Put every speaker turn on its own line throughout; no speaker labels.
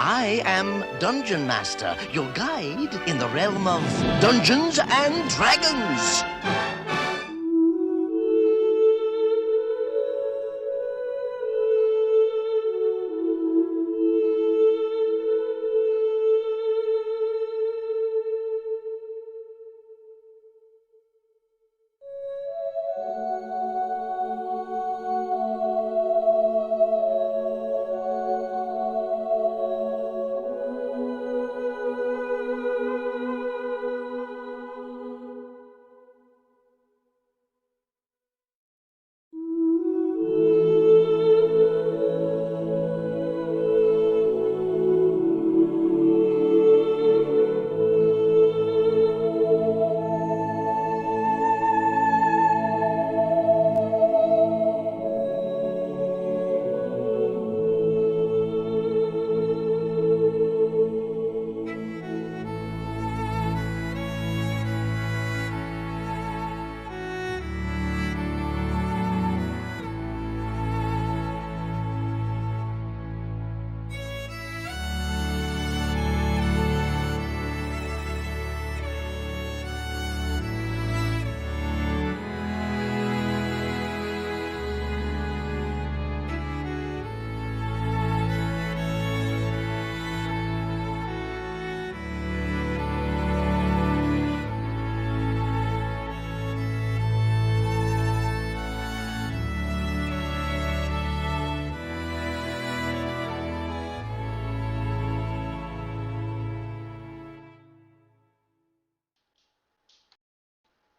I am Dungeon Master, your guide in the realm of Dungeons and Dragons.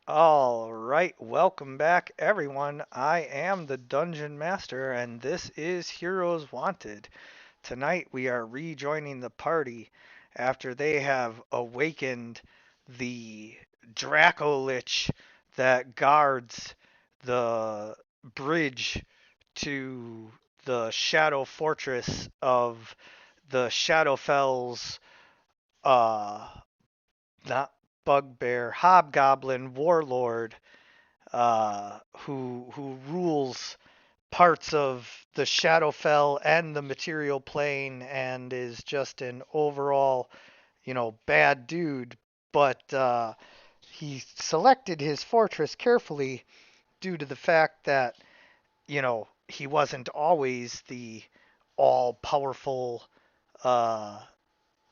All right, welcome back, everyone. I am the Dungeon Master, and this is Heroes Wanted. Tonight, we are rejoining the party after they have awakened the Dracolich that guards the bridge to the Shadow Fortress of the Shadowfell's, uh, not bugbear, hobgoblin warlord who rules parts of the Shadowfell and the material plane and is just an overall, bad dude. But he selected his fortress carefully due to the fact that, he wasn't always the all powerful uh,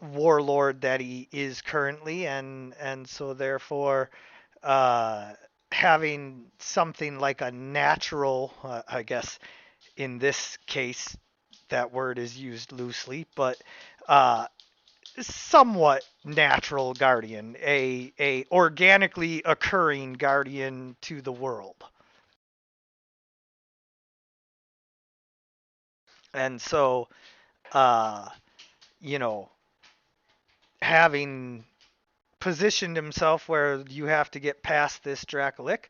warlord that he is currently, and so therefore uh, having something like a natural, I guess in this case that word is used loosely, but uh, somewhat natural guardian, a organically occurring guardian to the world. And so, uh, you know, having positioned himself where you have to get past this Dracolich,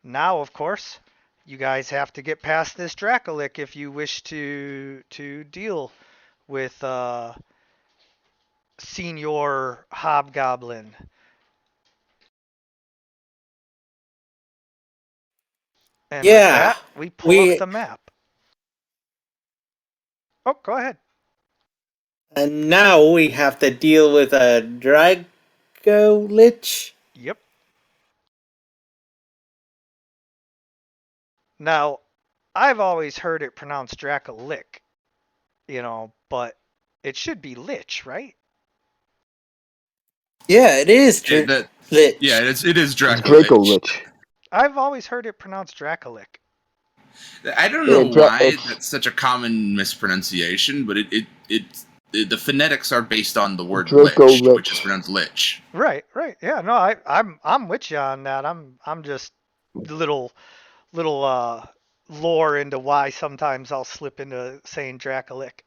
now, of course, you guys have to get past this Dracolich if you wish to deal with Senior Hobgoblin. And with
Yeah,
that, we pull up
we
the map. Oh, go ahead.
and now we have to deal with a Dracolich.
Yep. Now, I've always heard it pronounced Dracolich, but it should be Lich, right?
Yeah, it is
Yeah,
Lich.
it is
It's Draco
Dracolichs.
Lich.
I've always heard it pronounced Dracolich.
I don't know why
It's
that's such a common mispronunciation, but the phonetics are based on the word
Draco
lich, which is
Lich.
pronounced lich.
Right, right. Yeah, no, I'm with you on that. I'm just little lore into why sometimes I'll slip into saying Dracolich.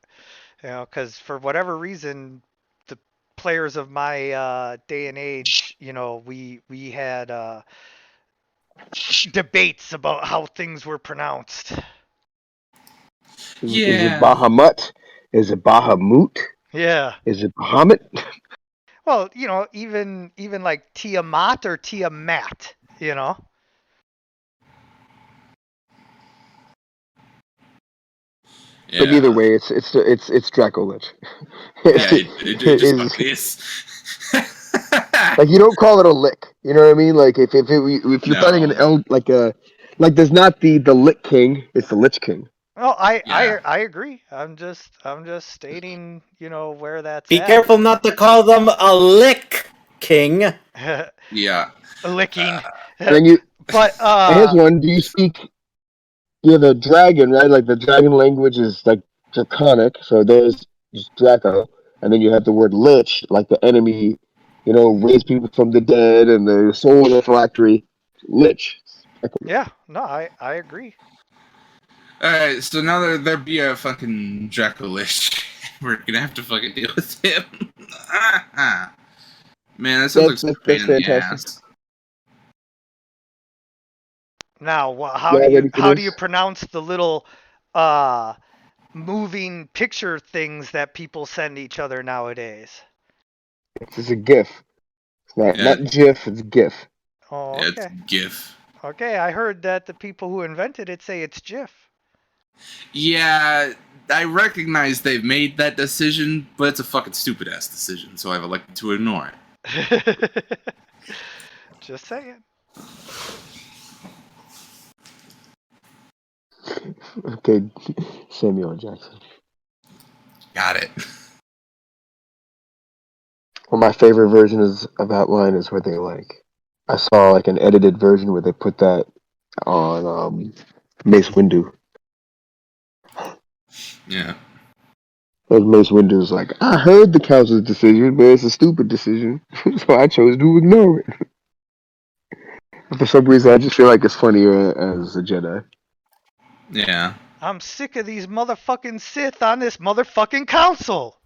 Because for whatever reason, the players of my day and age, we had debates about how things were pronounced.
Is it
Yeah,
Bahamut? Is it Bahamut?
Yeah.
Is it Bahamut?
Well, even like Tiamat or Tiamat.
But
Yeah.
either way, it's Dracolich.
Yeah, it just
Is
fucking is.
like you don't call it a lick. You know what I mean? Like if you're fighting an
No.
like there's not the Lick King, it's the Lich King.
Oh,
Yeah.
I agree. I'm just stating, where that's
Be
at.
careful not to call them a lick king.
Yeah.
Licking.
And then you
But
here's one. Do you speak? You're the dragon, right? Like the dragon language is like draconic, so there's just Draco, and then you have the word Lich, like the enemy, raise people from the dead, and the soul of the phylactery, Lich.
yeah, no, I agree.
Alright, so now there be a fucking Dracolichs. We're gonna have to fucking deal with him. Man, that sounds like such a pain
That's
in the
fantastic.
ass.
Now, how do
Y'all
you
ready for
how do you
this?
pronounce the little uh moving picture things that people send each other nowadays?
It's a GIF. It's
Yeah,
not GIF. It's GIF.
Oh,
yeah, it's
okay.
GIF.
Okay, I heard that the people who invented it say it's GIF.
Yeah, I recognize they've made that decision, but it's a fucking stupid ass decision, so I've elected to ignore it.
Just saying.
Okay, Samuel Jackson.
Got it.
Well, my favorite version of that line is where they I saw like an edited version where they put that on Mace Windu.
Yeah.
As Mace Windu's like, I heard the council's decision, but it's a stupid decision, so I chose to ignore it. For some reason, I just feel like it's funnier as a Jedi.
Yeah.
I'm sick of these motherfucking Sith on this motherfucking council.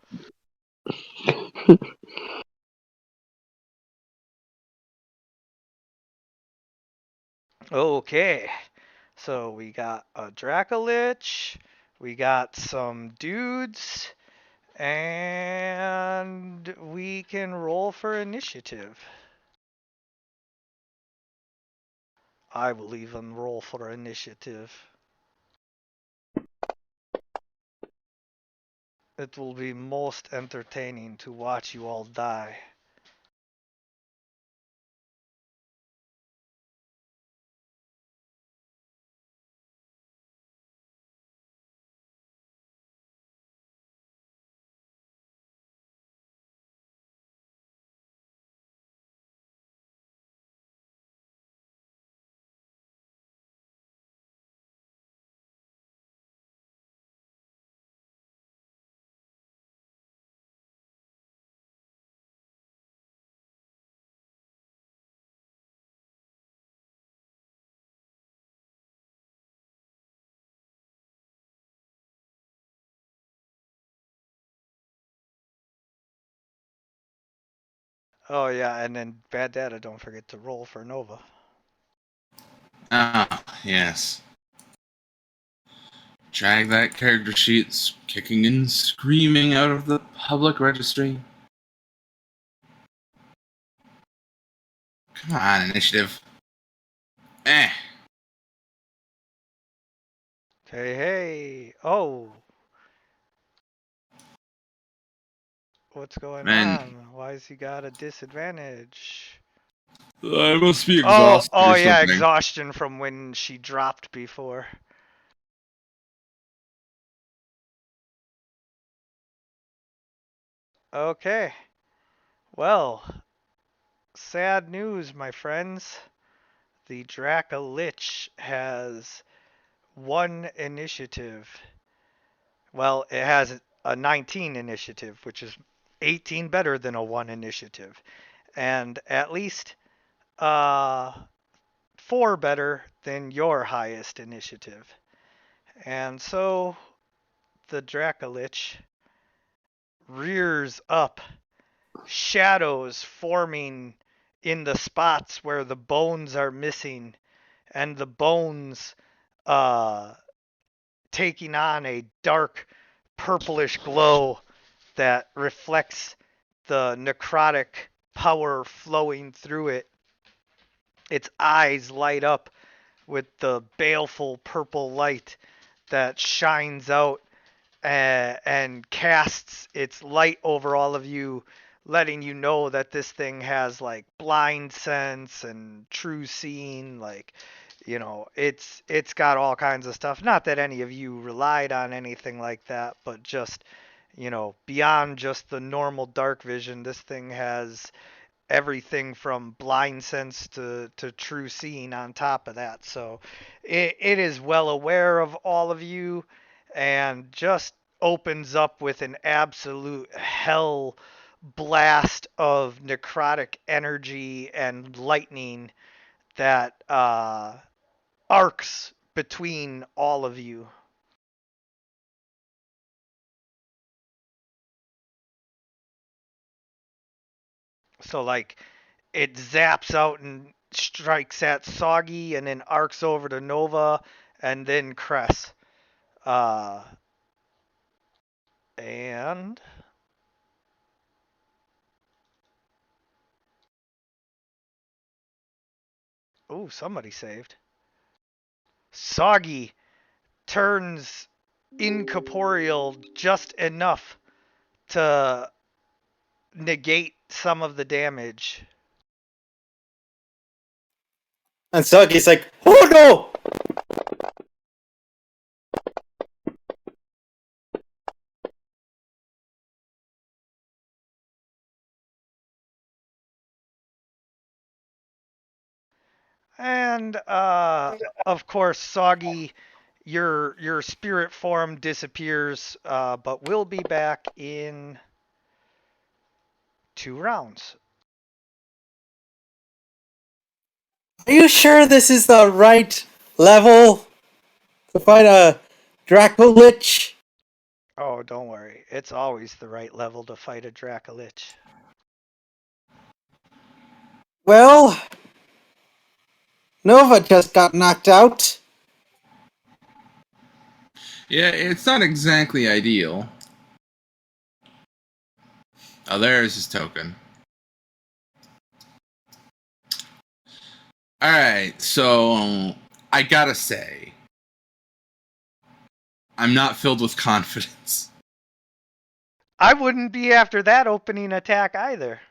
Okay. So we got a Dracolich, we got some dudes, and we can roll for initiative. I will even roll for initiative. It will be most entertaining to watch you all die. Oh yeah, and then bad data, don't forget to roll for Nova.
Ah, yes. Drag that character sheet, kicking and screaming out of the public registry. Come on, initiative. Eh.
Hey, hey. Oh, what's going
Man,
on? Why's he got a disadvantage?
I must be
Oh,
exhausted
oh
or
yeah,
something.
exhaustion from when she dropped before. Okay. Well, sad news, my friends. The Dracolich has one initiative. Well, it has a 19 initiative, which is 18 better than a 1 initiative. And at least 4 better than your highest initiative. And so the Dracolich rears up, shadows forming in the spots where the bones are missing, and the bones uh, taking on a dark purplish glow that reflects the necrotic power flowing through it. Its eyes light up with the baleful purple light that shines out and casts its light over all of you, letting you know that this thing has like blind sense and true seeing. Like, it's got all kinds of stuff. Not that any of you relied on anything like that, but just beyond just the normal dark vision, this thing has everything from blind sense to true seeing on top of that. So it is well aware of all of you and just opens up with an absolute hell blast of necrotic energy and lightning that arcs between all of you. So like it zaps out and strikes at Soggy and then arcs over to Nova and then Cress. Uh, and oh, somebody saved. Soggy turns incorporeal just enough to negate some of the damage.
And Soggy's like, oh no!
And of course, Soggy, your spirit form disappears, but we'll be back in 2 rounds.
Are you sure this is the right level to fight a Dracolich?
Oh, don't worry. It's always the right level to fight a Dracolich.
Well, Nova just got knocked out.
Yeah, it's not exactly ideal. Oh, there's his token. Alright, so I gotta say, I'm not filled with confidence.
I wouldn't be after that opening attack either.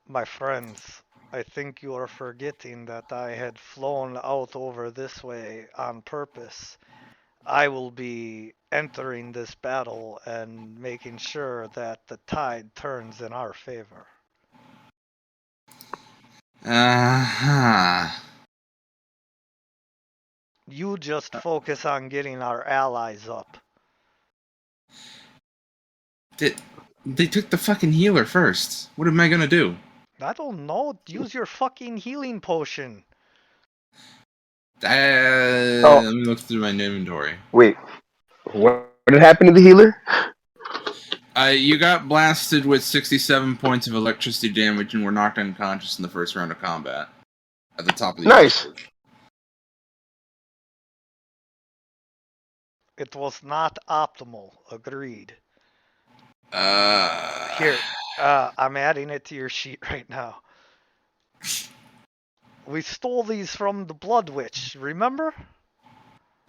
My friends, I think you are forgetting that I had flown out over this way on purpose. I will be entering this battle and making sure that the tide turns in our favor.
Uh-huh.
You just focus on getting our allies up.
They took the fucking healer first. What am I gonna do?
I don't know. Use your fucking healing potion.
Oh.
Let me look through my inventory.
Wait, what had happened to the healer?
You got blasted with 67 points of electricity damage and were knocked unconscious in the first round of combat. At the top of the
Nice.
episode.
It was not optimal. Agreed.
Uh,
Here, I'm adding it to your sheet right now. We stole these from the Blood Witch, remember?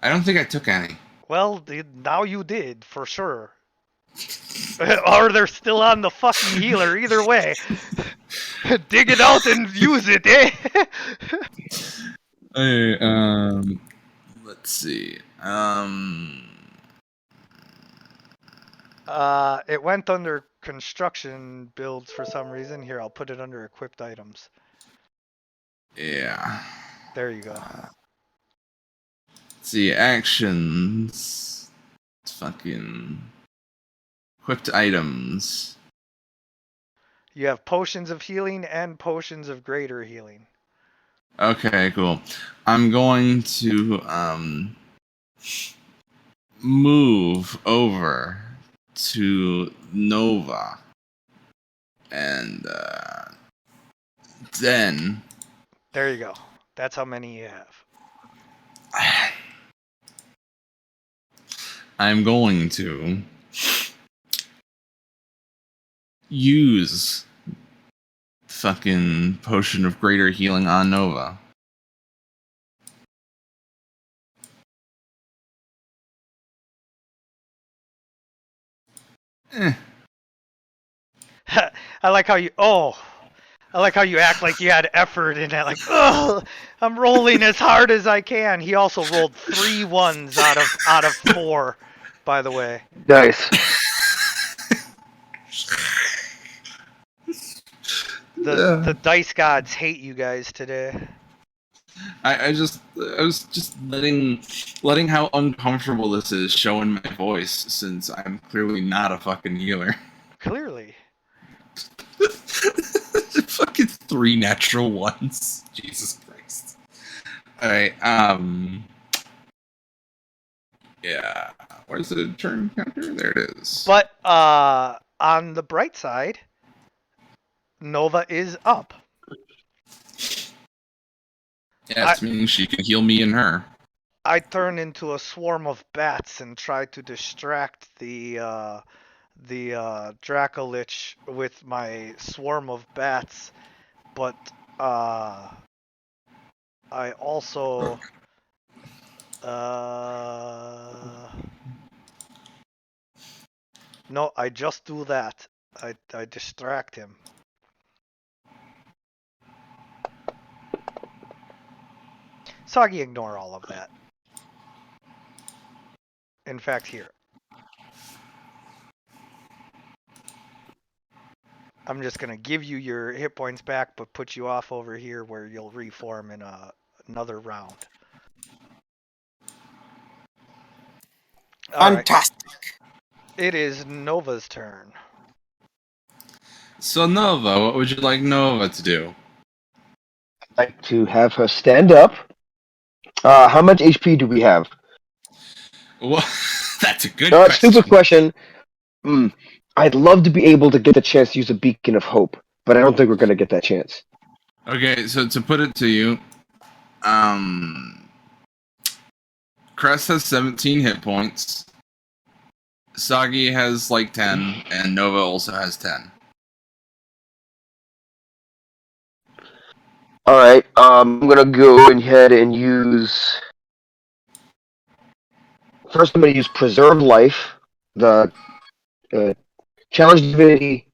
I don't think I took any.
Well, now you did, for sure. Or they're still on the fucking healer, either way. Dig it out and use it, eh?
Hey, let's see.
It went under construction builds for some reason. Here, I'll put it under equipped items.
Yeah.
There you go.
Let's see, actions. It's fucking equipped items.
You have potions of healing and potions of greater healing.
Okay, cool. I'm going to move over to Nova, and then
There you go. That's how many you have.
I'm going to use fucking potion of greater healing on Nova. Eh.
I like how you. Oh, I like how you act like you had effort in it. Like, ugh, I'm rolling as hard as I can. He also rolled 3 ones out of 4, by the way.
Nice.
The dice gods hate you guys today.
I was just letting how uncomfortable this is showing my voice since I'm clearly not a fucking healer.
Clearly.
Fucking 3 natural ones. Jesus Christ. Alright, yeah. Where's the turn counter? There it is.
But on the bright side, Nova is up.
Yes, meaning she can heal me and her.
I turn into a swarm of bats and try to distract the Dracolich with my swarm of bats, but I also no, I just do that. I distract him. Soggy, ignore all of that. In fact, here. I'm just gonna give you your hit points back, but put you off over here where you'll reform in another round. All right.
Fantastic.
It is Nova's turn.
So Nova, what would you like Nova to do?
I'd like to have her stand up. How much HP do we have?
Well, that's a good
No,
question.
stupid question. I'd love to be able to get the chance to use a beacon of hope, but I don't think we're going to get that chance.
Okay, so to put it to you, Crest has 17 hit points. Soggy has like 10, and Nova also has 10.
Alright, I'm going to go ahead and use... First, I'm going to use Preserve Life, the Challenge Divinity...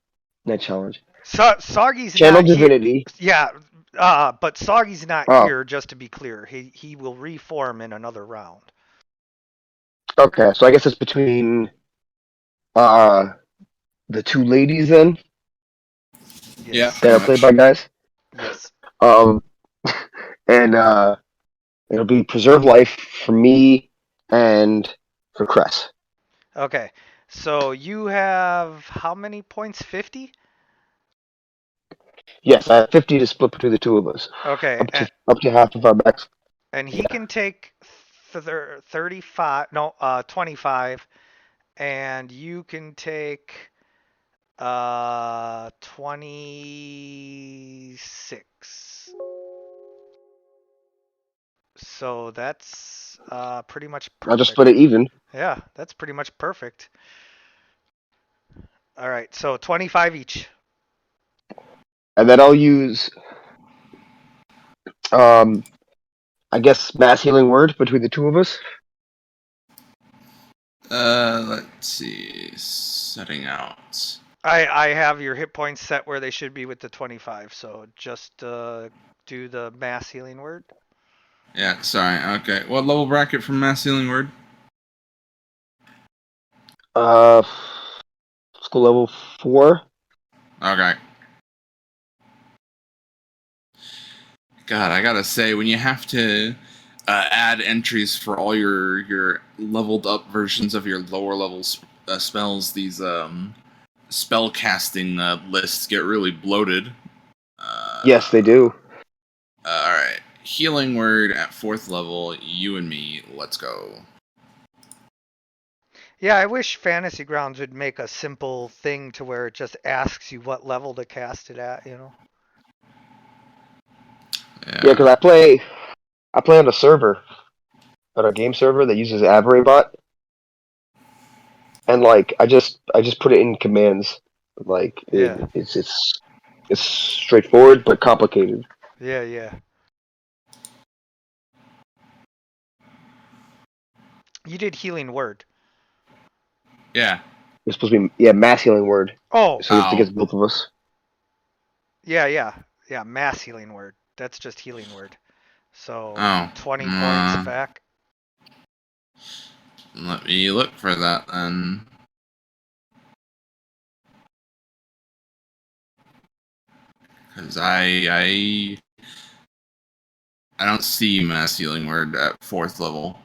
Not Challenge.
Soggy's
Channel
not
Divinity.
here. Yeah, but Soggy's not here, just to be clear. He will reform in another round.
Okay, so I guess it's between the 2 ladies then
Yes.
that are played by guys.
Yes.
And it'll be Preserve Life for me and for Cress.
Okay. So you have how many points? 50?
Yes, I have 50 to split between the 2 of us.
Okay.
Up to half of our max.
And he can take 35, no, 25, and you can take 26. So that's pretty much perfect.
I'll just split it even.
Yeah, that's pretty much perfect. All right, so 25 each.
And then I'll use I guess Mass Healing Word between the 2 of us.
Let's see. Setting out.
I have your hit points set where they should be with the 25, so just do the Mass Healing Word.
Yeah, sorry. Okay. What level bracket from Mass Healing Word?
School level 4.
Okay. God, I gotta say, when you have to add entries for all your leveled up versions of your lower level spells, these spell casting lists get really bloated.
Yes, they do.
Alright. Healing Word at 4th level, you and me, let's go.
Yeah, I wish Fantasy Grounds would make a simple thing to where it just asks you what level to cast it at, you know?
Yeah, because I play on a server, on a game server that uses AveryBot, and like I just put it in commands. Like it's straightforward but complicated.
Yeah. You did Healing Word.
Yeah.
It's supposed to be mass healing word.
Oh,
So you have to
Oh.
get both of us.
yeah. Mass healing word. That's just healing word. So
Oh.
20 points back.
Let me look for that then. Because I don't see mass healing word at 4th level.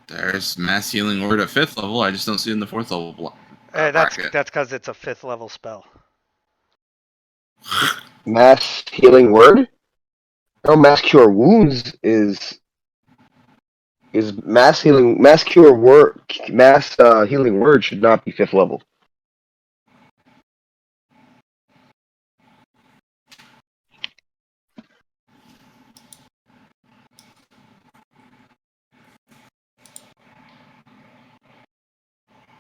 There's mass healing word at 5th level. I just don't see it in the 4th level
That's
bracket.
because it's a 5th level spell.
Mass healing word? No, mass cure wounds is mass healing. Mass cure word. Mass healing word should not be 5th level.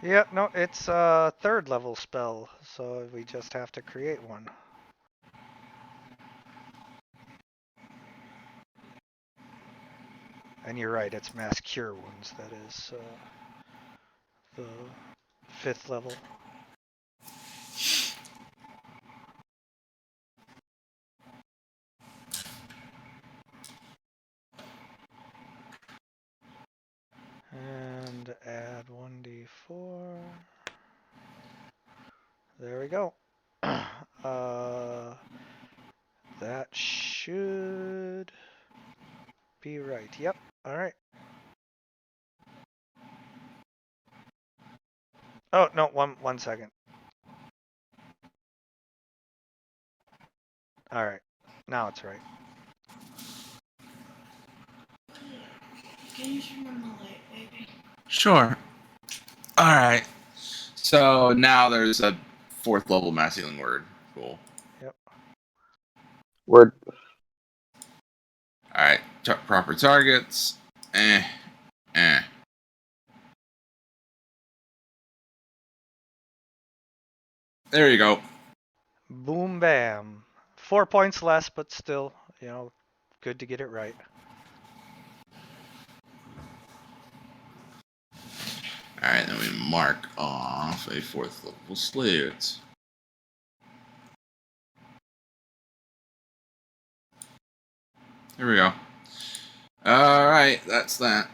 Yeah, no, it's a 3rd level spell, so we just have to create one. And you're right, it's mass cure wounds. That is the 5th level. And add 1d4. There we go. That should be right. Yep. All right. Oh no, one second. All right. Now it's right.
Can you turn on the light, baby?
Sure. Alright. So now there's a 4th level mass healing word. Cool.
Yep.
Word.
Alright. Proper targets. Eh. There you go.
Boom bam. 4 points less, but still, good to get it right.
Alright, then we mark off a 4th level slate. Here we go. Alright, that's that.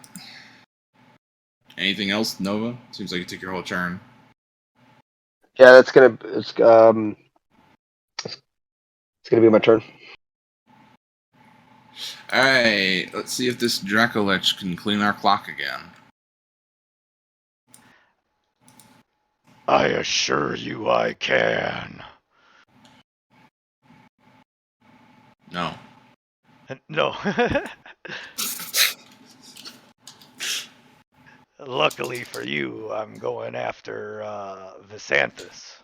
Anything else, Nova? Seems like you took your whole turn.
Yeah, it's gonna be my turn.
Alright, let's see if this Dracolichs can clean our clock again.
I assure you I can.
No.
No. Luckily for you, I'm going after Visanthus.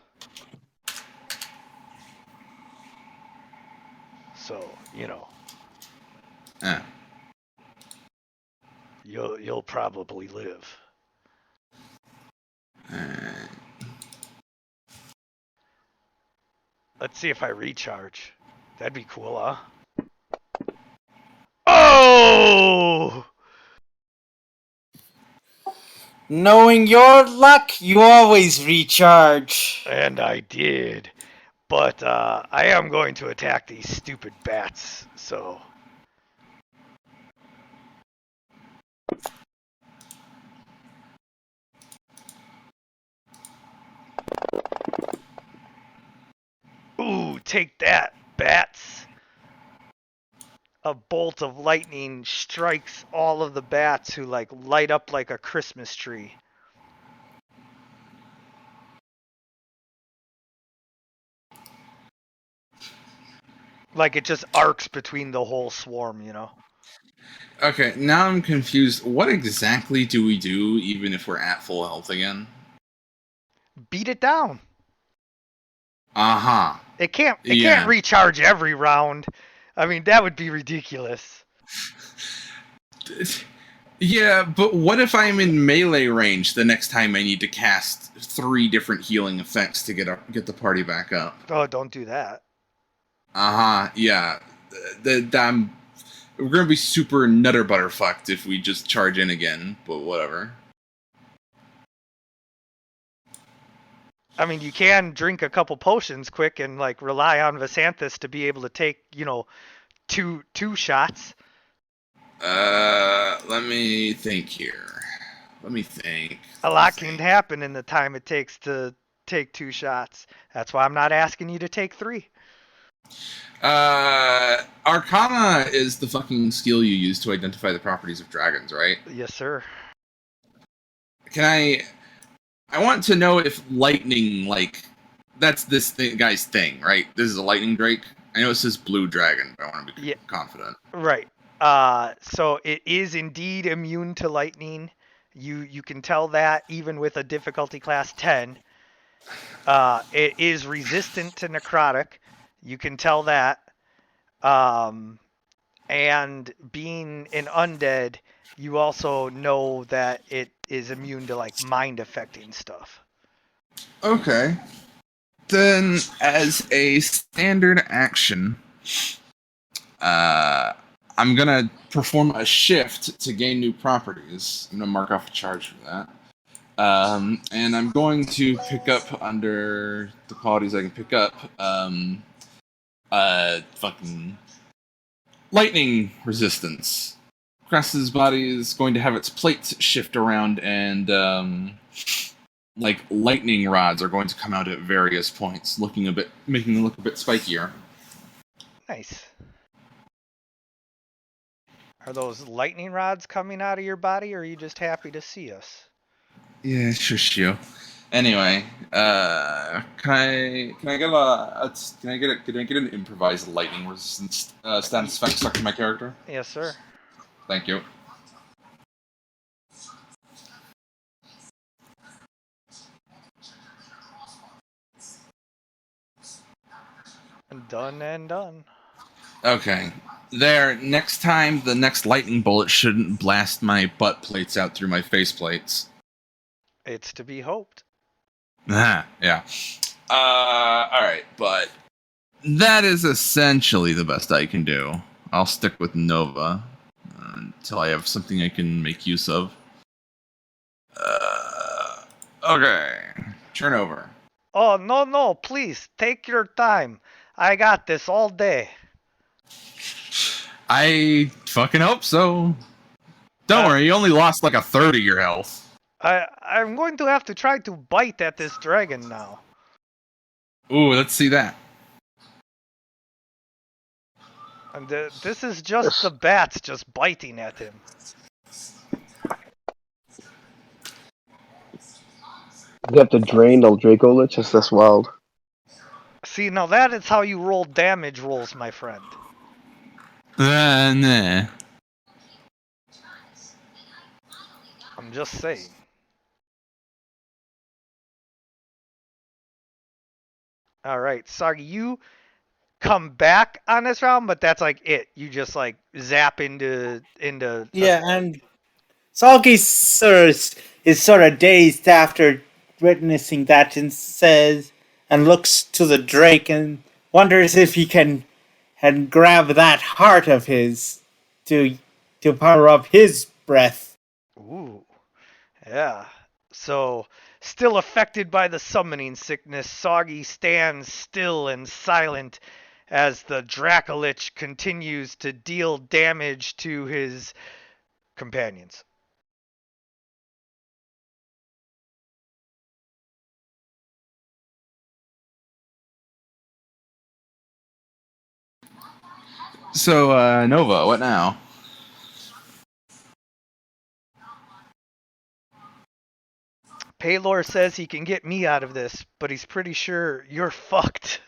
So, you'll probably live. Let's see if I recharge. That'd be cool, huh? Oh!
Knowing your luck, you always recharge.
And I did. But I am going to attack these stupid bats, so... Ooh, take that, bats! A bolt of lightning strikes all of the bats who light up like a Christmas tree. Like it just arcs between the whole swarm,
Okay, now I'm confused. What exactly do we do even if we're at full health again?
Beat it down.
Uh-huh.
It can't recharge every round. I mean, that would be ridiculous.
Yeah, but what if I'm in melee range the next time I need to cast 3 different healing effects to get the party back up?
Oh, don't do that.
Yeah. We're gonna be super nutter butter fucked if we just charge in again, but whatever.
I mean, you can drink a couple potions quick and like rely on Vasanthus to be able to take, two shots.
Let me think here. Let me think.
A lot can happen in the time it takes to take two shots. That's why I'm not asking you to take three.
Arcana is the fucking skill you use to identify the properties of dragons, right?
Yes, sir.
I want to know if lightning, like, that's this guy's thing, right? This is a lightning drake. I know it says blue dragon, but I want to be confident.
Right. So it is indeed immune to lightning. You can tell that even with a difficulty class 10. It is resistant to necrotic. You can tell that. And being an undead, you also know that it is immune to like mind affecting stuff.
Okay. Then, as a standard action, I'm gonna perform a shift to gain new properties. I'm gonna mark off a charge for that. And I'm going to pick up under the qualities I can pick up. Fucking lightning resistance. Cress's body is going to have its plates shift around, and like lightning rods are going to come out at various points, making them look a bit spikier.
Nice. Are those lightning rods coming out of your body, or are you just happy to see us?
Yeah, shush you. Anyway, can I get an improvised lightning resistance status effect stuck to my character?
Yes, sir.
Thank you.
Done and done.
Okay. Next time, the next lightning bolt shouldn't blast my butt plates out through my face plates.
It's to be hoped.
Yeah. Alright, but that is essentially the best I can do. I'll stick with Nova until I have something I can make use of. Okay. Turn over.
Oh, no, please, take your time. I got this all day.
I fucking hope so. Don't worry, you only lost like a third of your health.
I'm going to have to try to bite at this dragon now.
Ooh, let's see that.
And this is just the bats just biting at him.
You have to drain the Dracolichs? That's wild.
See, now that is how you roll damage rolls, my friend.
Nah.
I'm just saying. Alright, sorry, you come back on this round, but that's like it. You just like zap into
Yeah, and Soggy is sort of dazed after witnessing that and says, and looks to the Drake and wonders if he can grab that heart of his to power up his breath.
Ooh. Yeah. So, still affected by the summoning sickness, Soggy stands still and silent as the Dracolich continues to deal damage to his companions.
So, Nova, what now?
Paylor says he can get me out of this, but he's pretty sure you're fucked.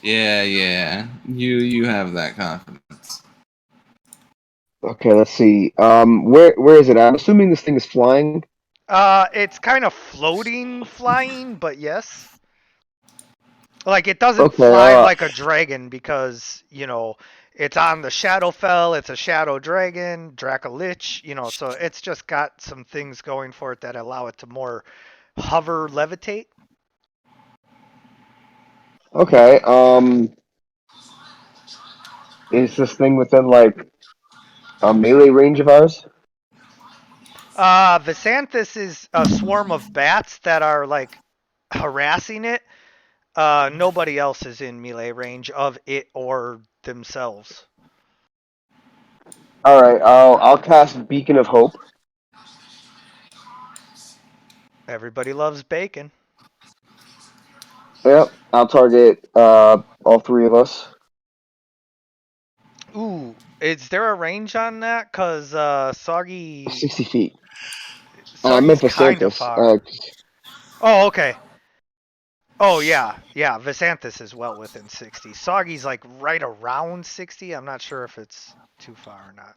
Yeah. You have that confidence.
Okay, let's see. Where is it? I'm assuming this thing is flying.
It's kind of floating, flying, but yes. Like, it doesn't fly like a dragon because, it's on the Shadowfell, it's a shadow dragon, Dracolich, so it's just got some things going for it that allow it to more hover, levitate.
Okay. Is this thing within like a melee range of ours?
Visanthus is a swarm of bats that are like harassing it. Nobody else is in melee range of it or themselves.
All right. I'll cast Beacon of Hope.
Everybody loves bacon.
Yep. I'll target all three of us.
Ooh, is there a range on that? Cause
60 feet. I meant
Soggy's kind of
Visanthus.
far. Oh, okay. Oh yeah, yeah. Visanthus is well within 60. Soggy's like right around 60. I'm not sure if it's too far or not.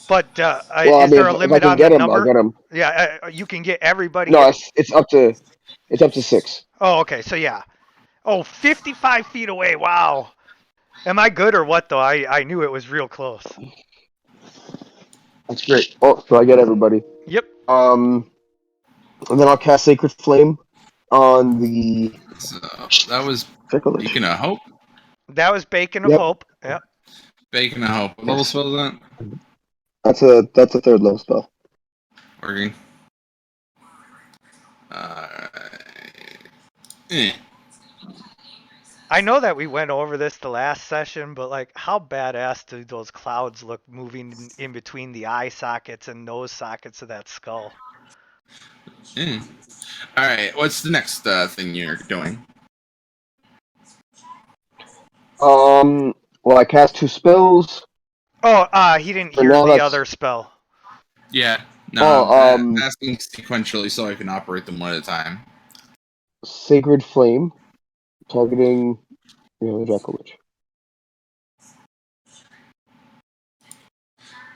But
Well, I
is
mean,
there a
if I
limit
can
on the
get him, I'll
number?
get him.
Yeah, you can get everybody.
No, it's up to 6.
Oh, okay. So yeah. Oh, 55 feet away. Wow. Am I good or what though? I knew it was real close.
That's great. Oh, so I get everybody.
Yep.
And then I'll cast Sacred Flame on the
So that was
Dracolichs.
Beacon of Hope.
That was Bacon of
Yep.
Hope. Yep.
Bacon of Hope. What level
Yes.
spell is that?
That's a third level spell.
Working. Eh.
I know that we went over this the last session, but like, how badass do those clouds look moving in between the eye sockets and nose sockets of that skull?
All right. What's the next thing you're doing?
Well, I cast 2 spells.
Oh, he didn't
For
hear
now,
the
that's
other spell.
Yeah. No,
oh,
I'm asking sequentially so I can operate them one at a time.
Sacred Flame, targeting the Dracolich.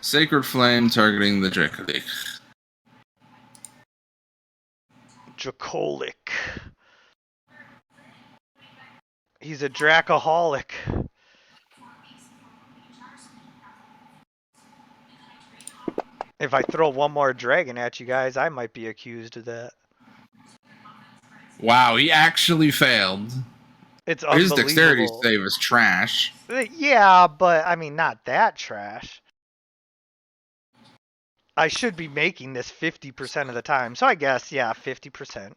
Sacred Flame targeting the Dracolichs.
Dracolic. He's a Dracaholic. If I throw one more dragon at you guys, I might be accused of that.
Wow, he actually failed.
It's
His dexterity
unbelievable.
save is trash.
Yeah, but I mean, not that trash. I should be making this 50% of the time. So I guess, yeah, 50%.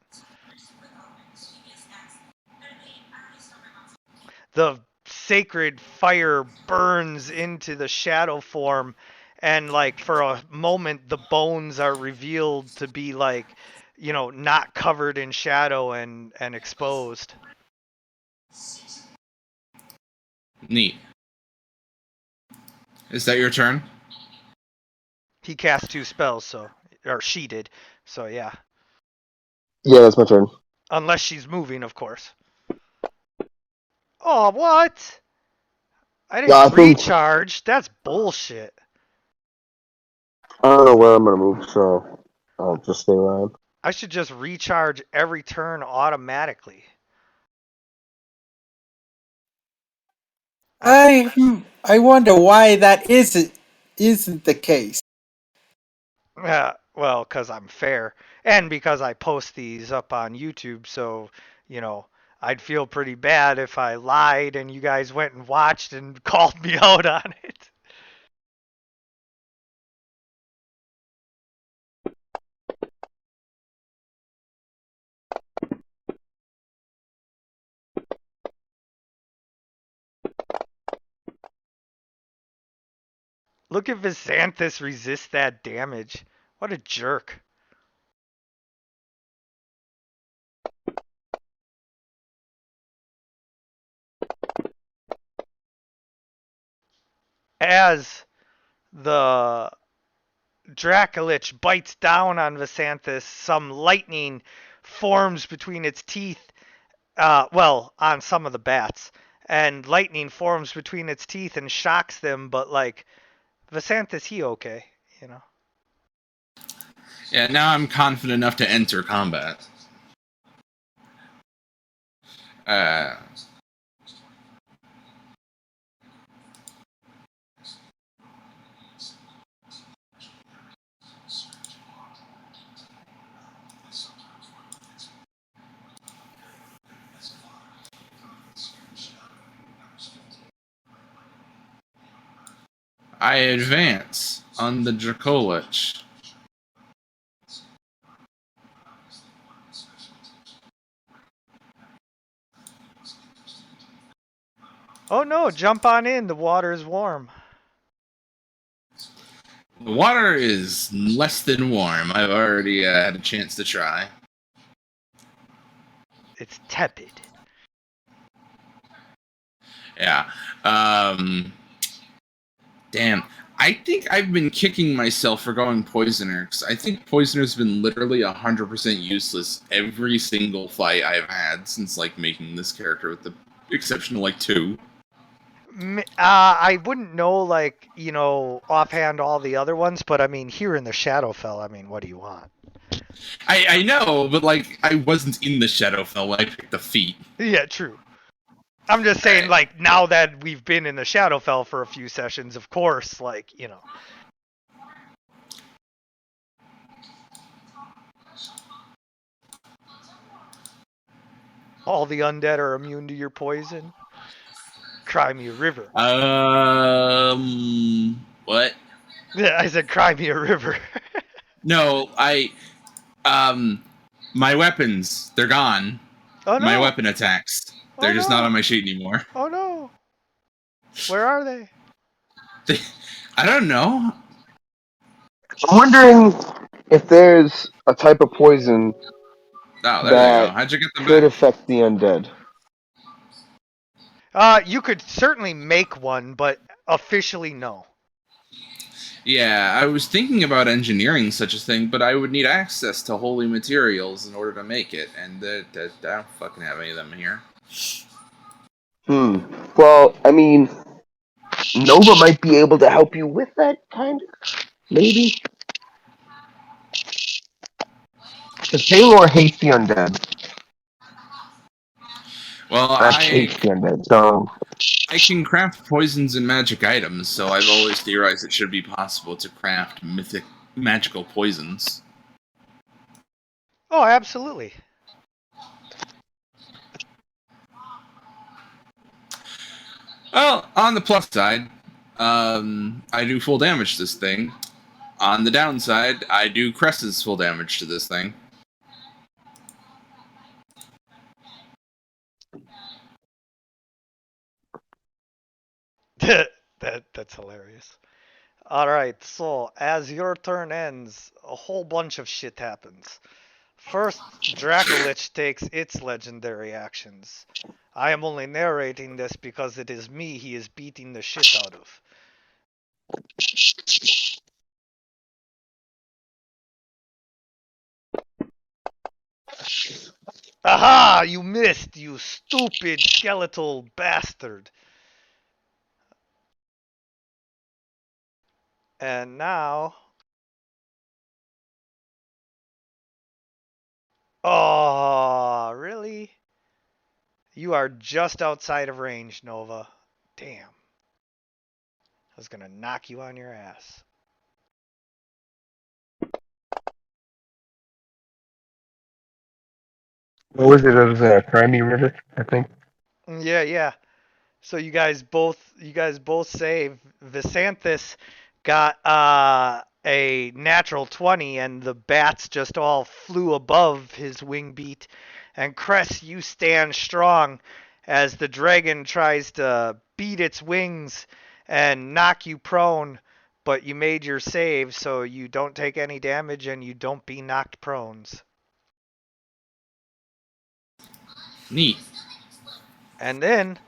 The sacred fire burns into the shadow form, and like for a moment the bones are revealed to be like, not covered in shadow and exposed.
Neat. Is that your turn?
He cast 2 spells, or she did. So yeah.
Yeah, that's my turn.
Unless she's moving, of course. Oh, what? I
Yeah, I
didn't
think
recharge. That's bullshit.
I don't know where I'm gonna move, so I'll just stay where I am.
I should just recharge every turn automatically.
I wonder why that isn't the case.
Well, because I'm fair. And because I post these up on YouTube, so, I'd feel pretty bad if I lied and you guys went and watched and called me out on it. Look if Visanthus resists that damage. What a jerk. As the Dracolich bites down on Visanthus, some lightning forms between its teeth. Well, on some of the bats. And lightning forms between its teeth and shocks them, but like, Visanthus, he okay, you know?
Yeah, now I'm confident enough to enter combat. Uh, I advance on the Dracolichs.
Oh no, jump on in. The water is warm.
The water is less than warm. I've already had a chance to try.
It's tepid.
Yeah. Damn. I think I've been kicking myself for going Poisoner, because I think Poisoner's been literally 100% useless every single fight I've had since, like, making this character, with the exception of, like, 2.
I wouldn't know, like, offhand all the other ones, but I mean, here in the Shadowfell, I mean, what do you want?
I know, but, like, I wasn't in the Shadowfell when I picked the feat.
Yeah, true. I'm just saying, like, now that we've been in the Shadowfell for a few sessions, of course, like, all the undead are immune to your poison. Cry me a river.
What?
Yeah, I said cry me a river.
No, my weapons, they're gone.
Oh
My
no!
weapon attacks.
Oh
They're just not
no!
on my sheet anymore.
Oh no! Where are they?
I don't know.
I'm wondering if there's a type of poison
Oh, there they go.
that
How'd you get them
could
back?
affect the undead.
You could certainly make one, but officially no.
Yeah, I was thinking about engineering such a thing, but I would need access to holy materials in order to make it, and I don't fucking have any of them here.
Well, I mean, Nova might be able to help you with that, kind of. Maybe. Because Taylor hates the undead.
Well,
Hates the undead, so...
I can craft poisons and magic items, so I've always theorized it should be possible to craft magical poisons.
Oh, absolutely.
Well, on the plus side, I do full damage to this thing. On the downside, I do Cress's full damage to this thing.
That's hilarious. Alright, so as your turn ends, a whole bunch of shit happens. First, Dracolich takes its legendary actions. I am only narrating this because it is me he is beating the shit out of. Aha! You missed, you stupid skeletal bastard. And now... Oh, really? You are just outside of range, Nova. Damn. I was gonna knock you on your ass.
What was it? It was a Crimey River, I think.
Yeah. So you guys both save. Visanthus got a natural 20 and the bats just all flew above his wing beat. And Cress, you stand strong as the dragon tries to beat its wings and knock you prone, but you made your save so you don't take any damage and you don't be knocked prones.
Neat.
And then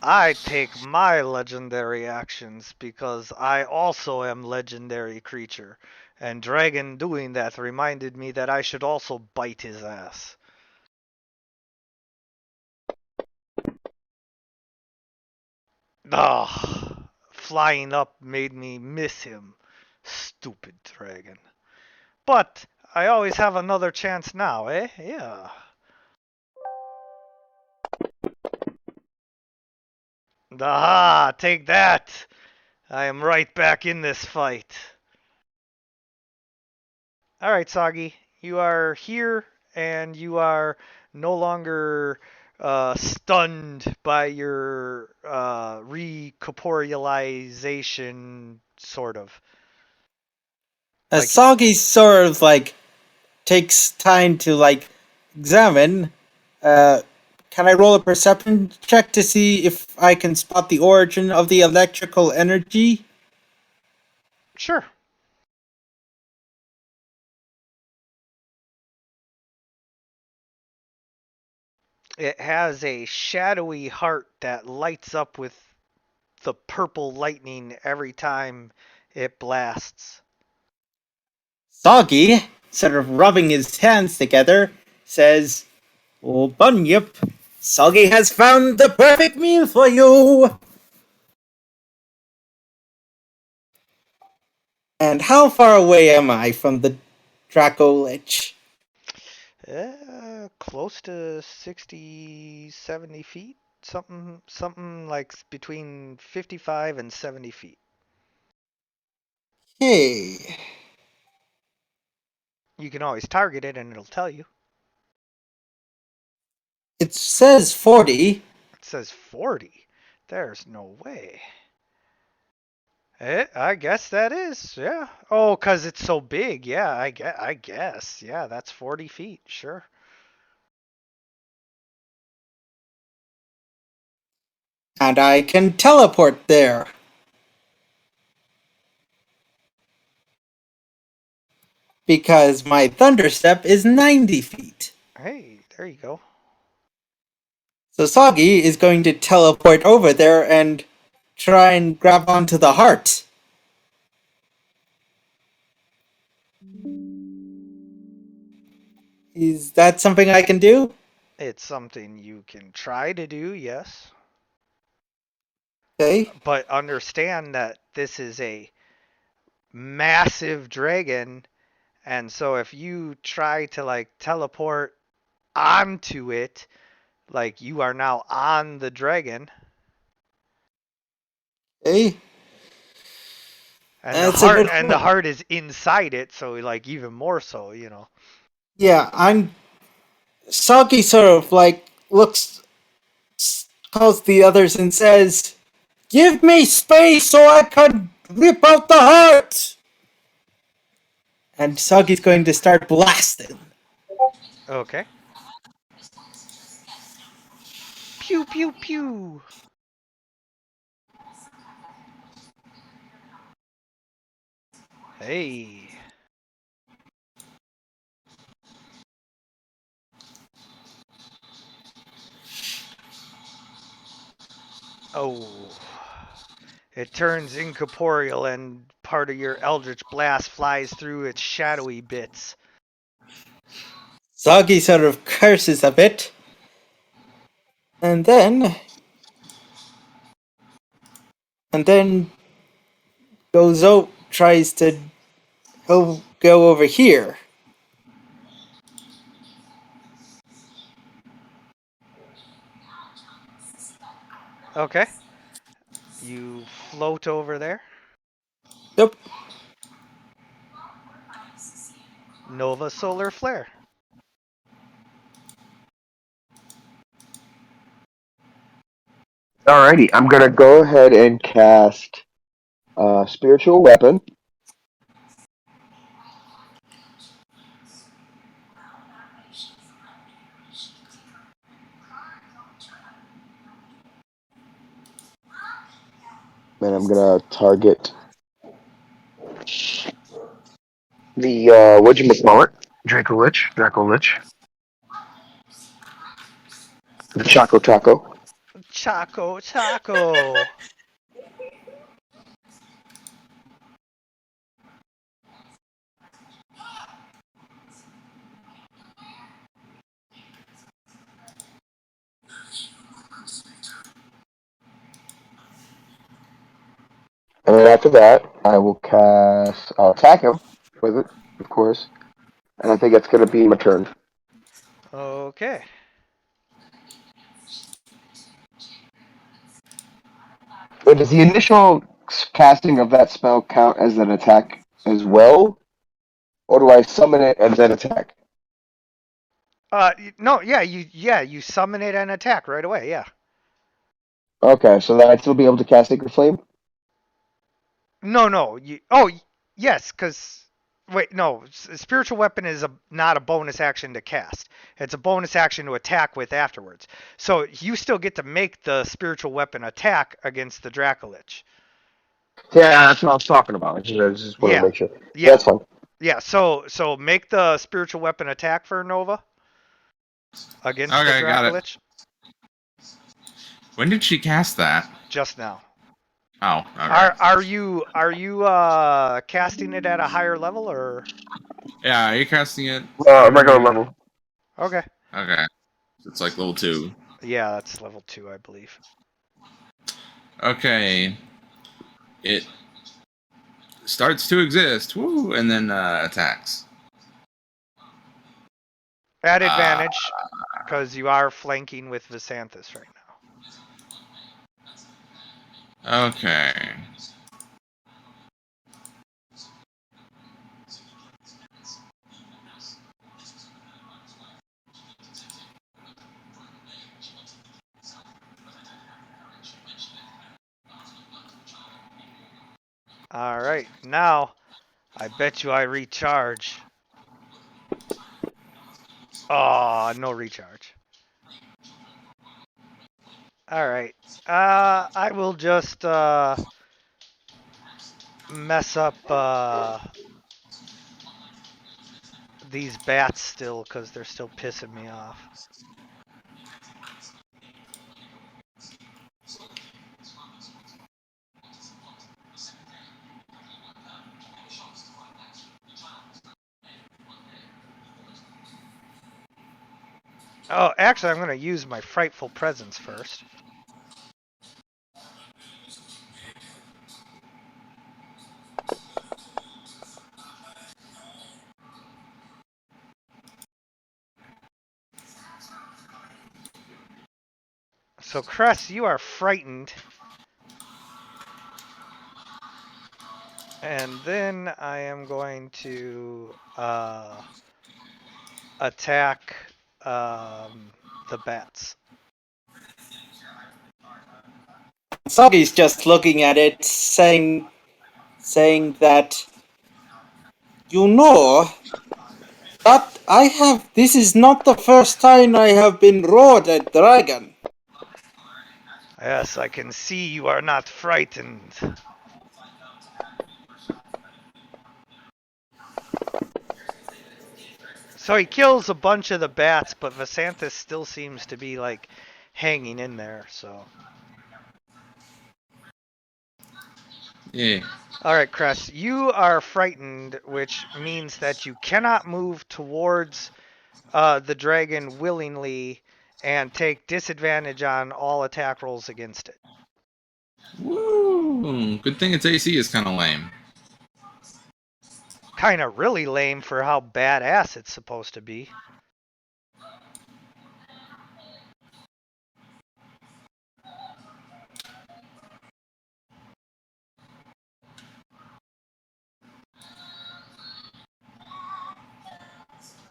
I take my legendary actions because I also am legendary creature. And Dragon doing that reminded me that I should also bite his ass. Ugh. Flying up made me miss him. Stupid dragon. But I always have another chance now, eh? Yeah. Aha! Take that! I am right back in this fight. Alright, Sagi. You are here and you are no longer stunned by your recorporealization, sort of. Like,
Soggy sort of like takes time to like examine. Uh, can I roll a perception check to see if I can spot the origin of the electrical energy?
sure. It has a shadowy heart that lights up with the purple lightning every time it blasts.
Soggy, sort of rubbing his hands together, says, "Oh, Bunyip, Soggy has found the perfect meal for you." And how far away am I from the Dracolich?
Close to 60, 70 feet. Something like between 55 and 70 feet.
Hey,
You can always target it and it'll tell you.
it says 40.
It says 40. There's no way. I guess that is, yeah. Oh, 'cause it's so big. Yeah, I guess. Yeah, that's 40 feet. Sure.
And I can teleport there. Because my Thunderstep is 90 feet.
Hey, there you go.
So Soggy is going to teleport over there and try and grab onto the heart. Is that something I can do?
It's something you can try to do, yes.
Okay.
But understand that this is a massive dragon, and so if you try to like teleport onto it, like you are now on the dragon,
Okay.
and
That's a good
the
point.
heart is inside it, so like even more so, you know.
Yeah, I'm. Soggy sort of like looks, calls the others and says, "Give me space so I can rip out the heart!" And Soggy's going to start blasting.
Okay. Pew pew pew. Hey. Oh. It turns incorporeal and part of your eldritch blast flies through its shadowy bits.
Soggy sort of curses a bit, and then goes out, tries to go over here.
Okay. You float over there.
Nope.
Nova Solar Flare.
Alrighty, I'm gonna go ahead and cast Spiritual Weapon. And I'm gonna target the whatchamacallit? Dracolich. The Choco Taco.
Choco Choco.
And then after that, I'll attack him with it, of course. And I think it's gonna be my turn.
Okay.
But does the initial casting of that spell count as an attack as well? Or do I summon it and then attack?
No, you summon it and attack right away. Yeah.
Okay, so then I'd still be able to cast Sacred Flame?
No. Yes, because wait, no. Spiritual weapon is not a bonus action to cast. It's a bonus action to attack with afterwards. So you still get to make the spiritual weapon attack against the Dracolich.
Yeah, that's what I was talking about. I just want to
Yeah,
make sure.
yeah,
That's fine.
yeah. So make the spiritual weapon attack for Nova against the
Okay, got it.
Dracolich
When did she cast that?
just now.
Oh, okay.
Are you casting it at a higher level or
Yeah, are you casting it?
Regular level.
okay?
Okay. It's like level 2.
Yeah, that's level 2, I believe.
Okay. It starts to exist. Woo! And then attacks.
At advantage, because you are flanking with Visanthus right now.
Okay.
All right, now I bet you I recharge. Oh, no recharge. All right. I will just mess up these bats still because they're still pissing me off. Oh, actually, I'm going to use my frightful presence first. So, Cress, you are frightened. And then I am going to attack the bats.
Soggy's just looking at it, saying that, you know, that this is not the first time I have been roared a dragon.
Yes, I can see you are not frightened. So he kills a bunch of the bats, but Visanthus still seems to be, like, hanging in there, so.
Yeah.
Alright, Cress, you are frightened, which means that you cannot move towards the dragon willingly and take disadvantage on all attack rolls against it.
Woo! Good thing its AC is kind of lame.
Kind of really lame for how badass it's supposed to be.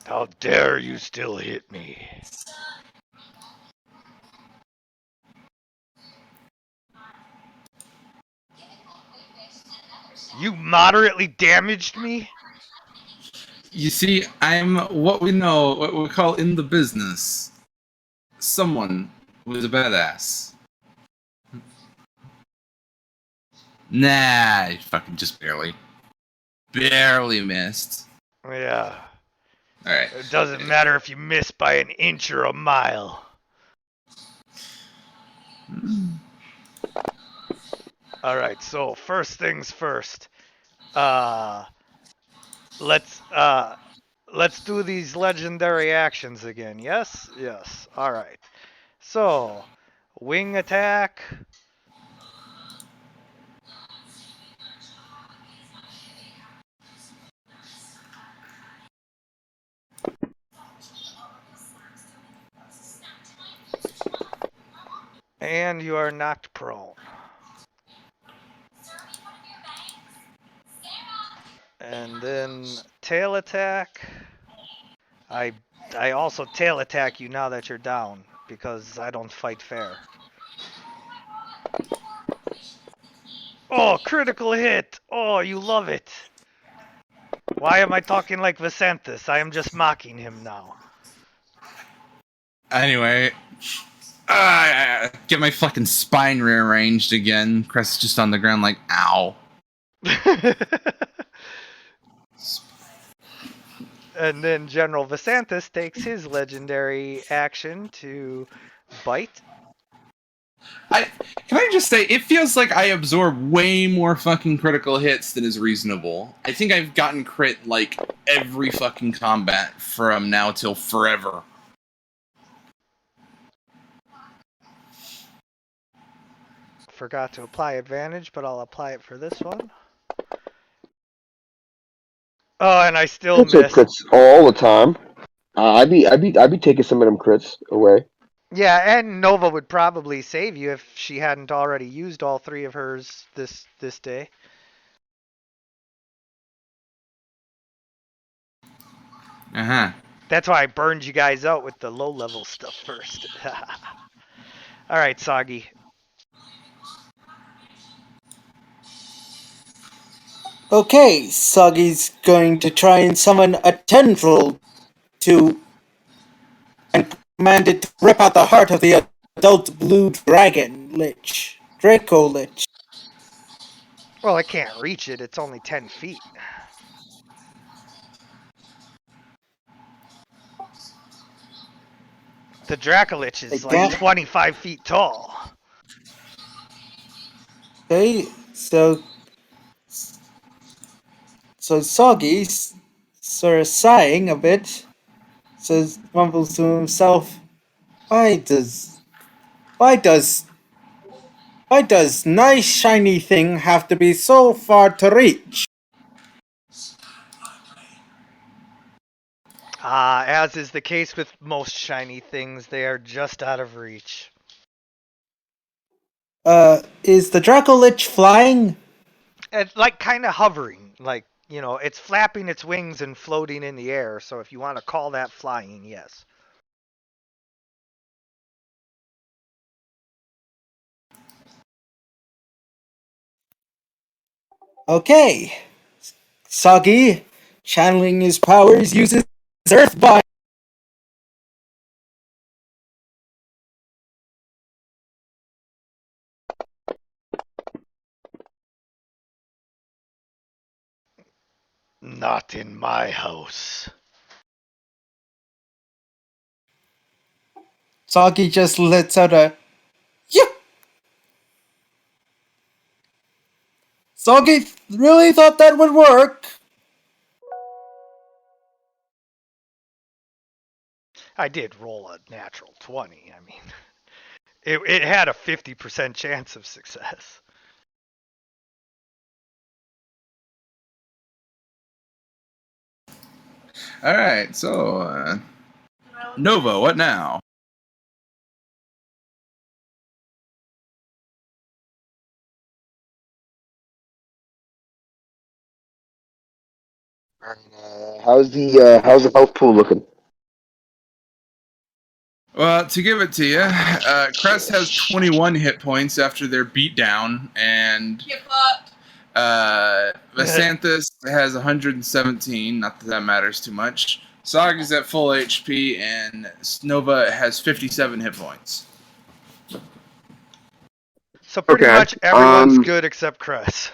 How dare you still hit me? You moderately damaged me?
You see, I'm what we call in the business, someone who's a badass. Nah, fucking just barely missed.
Yeah.
Alright.
It doesn't matter if you miss by an inch or a mile. Alright, so first things first. Let's do these legendary actions again. Yes? Yes. Alright. So, wing attack. And you are knocked prone. And then tail attack. I I also tail attack you now that you're down because I don't fight fair. Oh, critical hit! Oh, you love it. Why am I talking like Visanthus? I am just mocking him now.
Anyway, get my fucking spine rearranged again. Crest just on the ground like, ow.
And then General Visanthus takes his legendary action to bite.
Can I just say, it feels like I absorb way more fucking critical hits than is reasonable. I think I've gotten crit like every fucking combat from now till forever.
Forgot to apply advantage, but I'll apply it for this one. Oh, and I still
Crits are
missed.
crits all the time. I'd be taking some of them crits away.
Yeah, and Nova would probably save you if she hadn't already used all 3 of hers this day.
Uh-huh.
That's why I burned you guys out with the low level stuff first. All right, Soggy.
Okay, Soggy's going to try and summon a tendril to and command it to rip out the heart of the adult blue dragon lich, Dracolich.
Well, I can't reach it. It's only 10 feet. The Dracolich is like
Again?
25 feet tall.
Okay, so Soggy, sort of sighing a bit, mumbles to himself, Why does nice shiny thing have to be so far to reach?
As is the case with most shiny things, they are just out of reach.
Is the Dracolich flying?
It's like kind of hovering, like, it's flapping its wings and floating in the air. So if you want to call that flying, yes.
Okay. Soggy, channeling his powers, uses Earthbind.
Not in my house.
Soggy just lets out a yip. Soggy really thought that would work.
I did roll a natural 20. I mean, it had a 50% chance of success.
Alright, so, Nova, what now?
How's the health pool looking?
Well, to give it to you, Crest has 21 hit points after their beatdown, and
Get fucked.
Vasanthus has 117, not that that matters too much. Soggy's at full HP, and Nova has 57 hit points.
So pretty
Okay,
much everyone's good except Cress.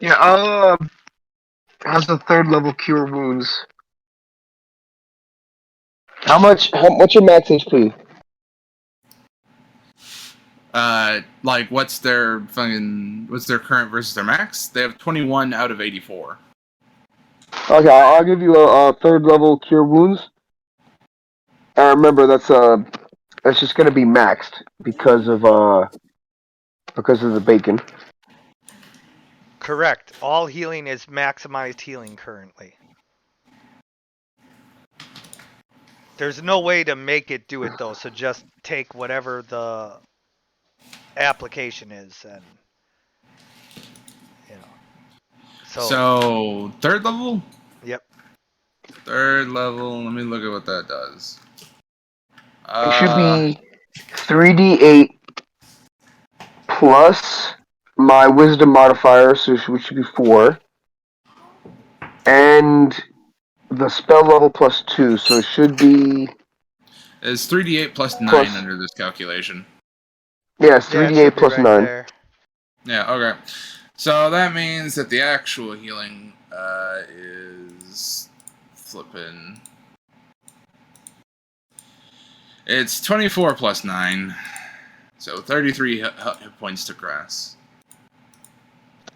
Yeah. How's the 3rd level cure wounds? What's your max HP?
What's their current versus their max? They have 21 out of 84.
Okay, I'll give you a 3rd level cure wounds. Remember that's just gonna be maxed because of the bacon.
Correct. All healing is maximized healing currently. There's no way to make it do it though, so just take whatever the application is and
So 3rd level?
Yep.
Third level. Let me look at what that does.
It should be 3d8 plus my wisdom modifier, which should be 4, and the spell level plus 2, so it should be
It's 3d8 plus 9
plus.
under this calculation.
Yes,
Yeah, it
3d8
should be
plus
right
9.
there.
Yeah, okay. So that means that the actual healing is flipping. It's 24 plus 9. So 33 hit points to grass.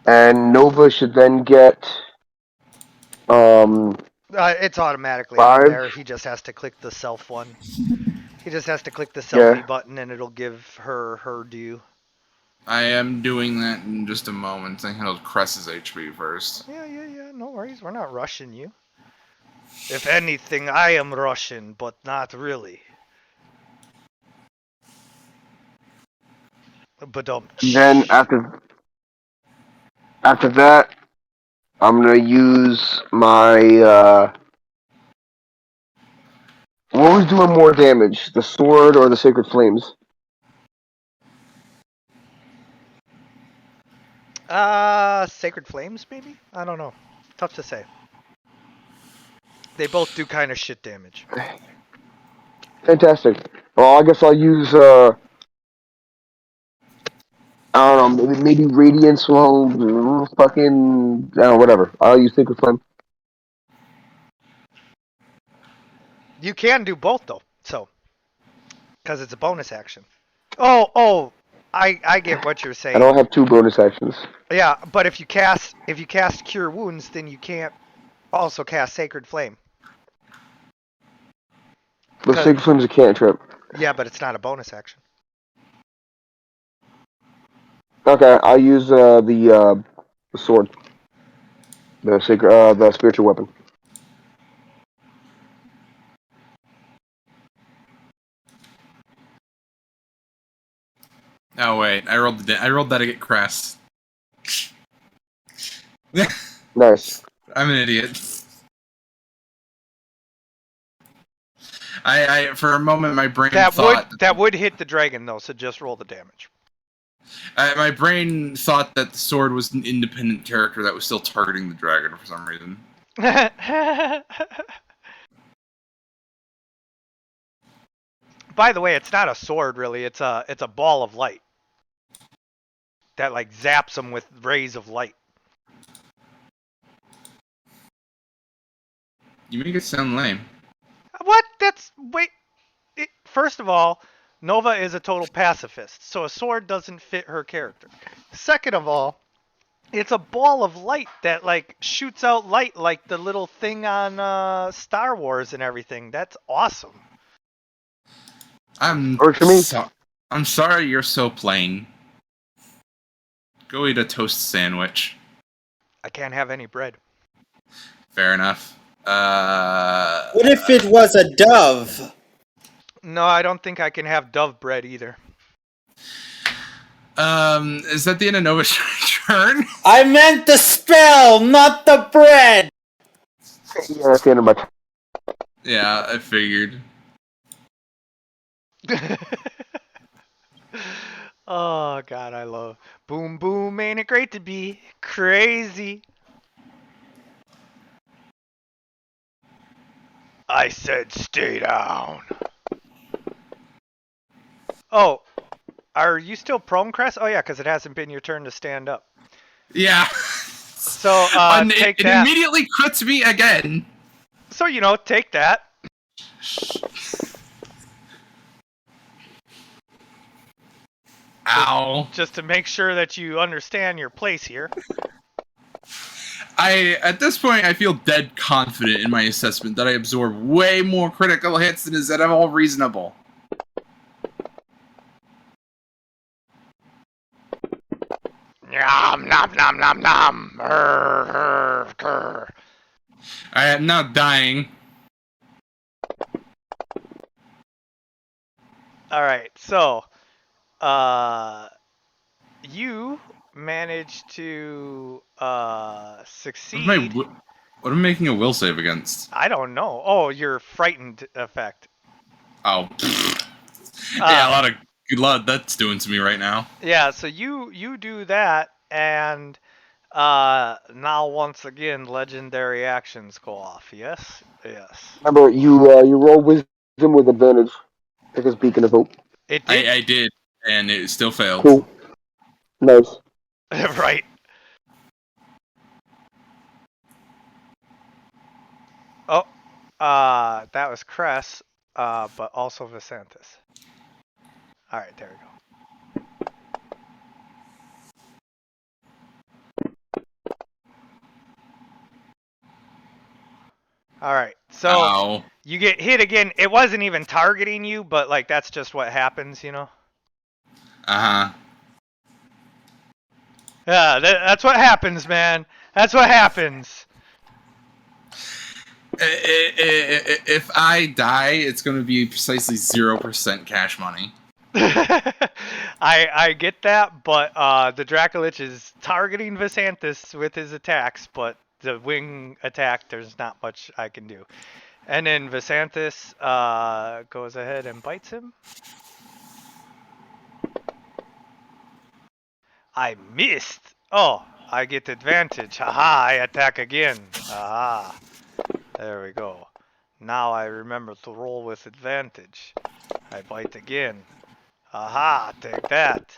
And Nova should then get
It's automatically
5.
on there. He just has to click the self one. He just has to click the
Yeah.
selfie button and it'll give her due.
I am doing that in just a moment. I handled Cress's HP first.
Yeah. No worries. We're not rushing you. If anything, I am rushing, but not really. But
Then after that, I'm gonna use my what was doing more damage, the sword or the sacred flames?
Sacred Flames, maybe? I don't know. Tough to say. They both do kind of shit damage.
Fantastic. Well, I guess I'll use I don't know, maybe radiance will fucking I don't know, whatever. I'll use sacred flame.
You can do both though, so because it's a bonus action. Oh, I get what you're
I
saying.
don't have 2 bonus actions.
Yeah, but if you cast Cure Wounds, then you can't also cast Sacred Flame.
But sacred flame's a cantrip.
Yeah, but it's not a bonus action.
Okay, I'll use the sword, the spiritual weapon.
Oh wait, I rolled that to get Cress.
Nice.
I'm an idiot. I for a moment my brain thought
that would hit the dragon though, so just roll the damage.
My brain thought that the sword was an independent character that was still targeting the dragon for some reason.
By the way, it's not a sword really. It's a ball of light that like zaps them with rays of light.
You make it sound lame.
What? First of all, Nova is a total pacifist, so a sword doesn't fit her character. Second of all, it's a ball of light that like shoots out light like the little thing on Star Wars and everything. That's awesome.
I'm sorry you're so plain. Go eat a toast sandwich.
I can't have any bread.
Fair enough.
What if it was a dove?
No, I don't think I can have dove bread either.
Is that the end of Nova's turn?
I meant the spell, not the bread!
Yeah, that's the end of my turn.
Yeah, I figured.
Oh god, I love boom boom, ain't it great to be crazy? I said stay down. Oh, are you still prone, Cress? Oh yeah, because it hasn't been your turn to stand up.
Yeah.
So take
it
that.
immediately crits me again.
So take that.
Ow.
Just to make sure that you understand your place here.
At this point, I feel dead confident in my assessment that I absorb way more critical hits than is at all reasonable.
Nom nom nom nom nom.
I am now dying.
All right, so you managed to succeed.
What am I making a will save against?
I don't know. Oh, your frightened effect.
Oh, yeah, a lot of good luck that's doing to me right now.
Yeah, so you do that, and now once again, legendary actions go off. Yes, yes.
Remember, you roll wisdom with advantage. Because Beacon of Hope.
It did.
I did, and it still failed.
Cool. Nice.
Right. Oh, that was Cress, but also Vicentis. All right, there we go. All right, so
Ow.
you get hit again. It wasn't even targeting you, but like that's just what happens, you know.
Uh-huh.
Yeah, that's what happens, man. That's what happens.
If I die, it's going to be precisely 0% cash money.
I get that, but the Dracolich is targeting Visanthus with his attacks, but the wing attack, there's not much I can do. And then Visanthus goes ahead and bites him. I missed. Oh, I get advantage. Haha, I attack again. Aha. There we go. Now I remember to roll with advantage. I bite again. Aha, take that.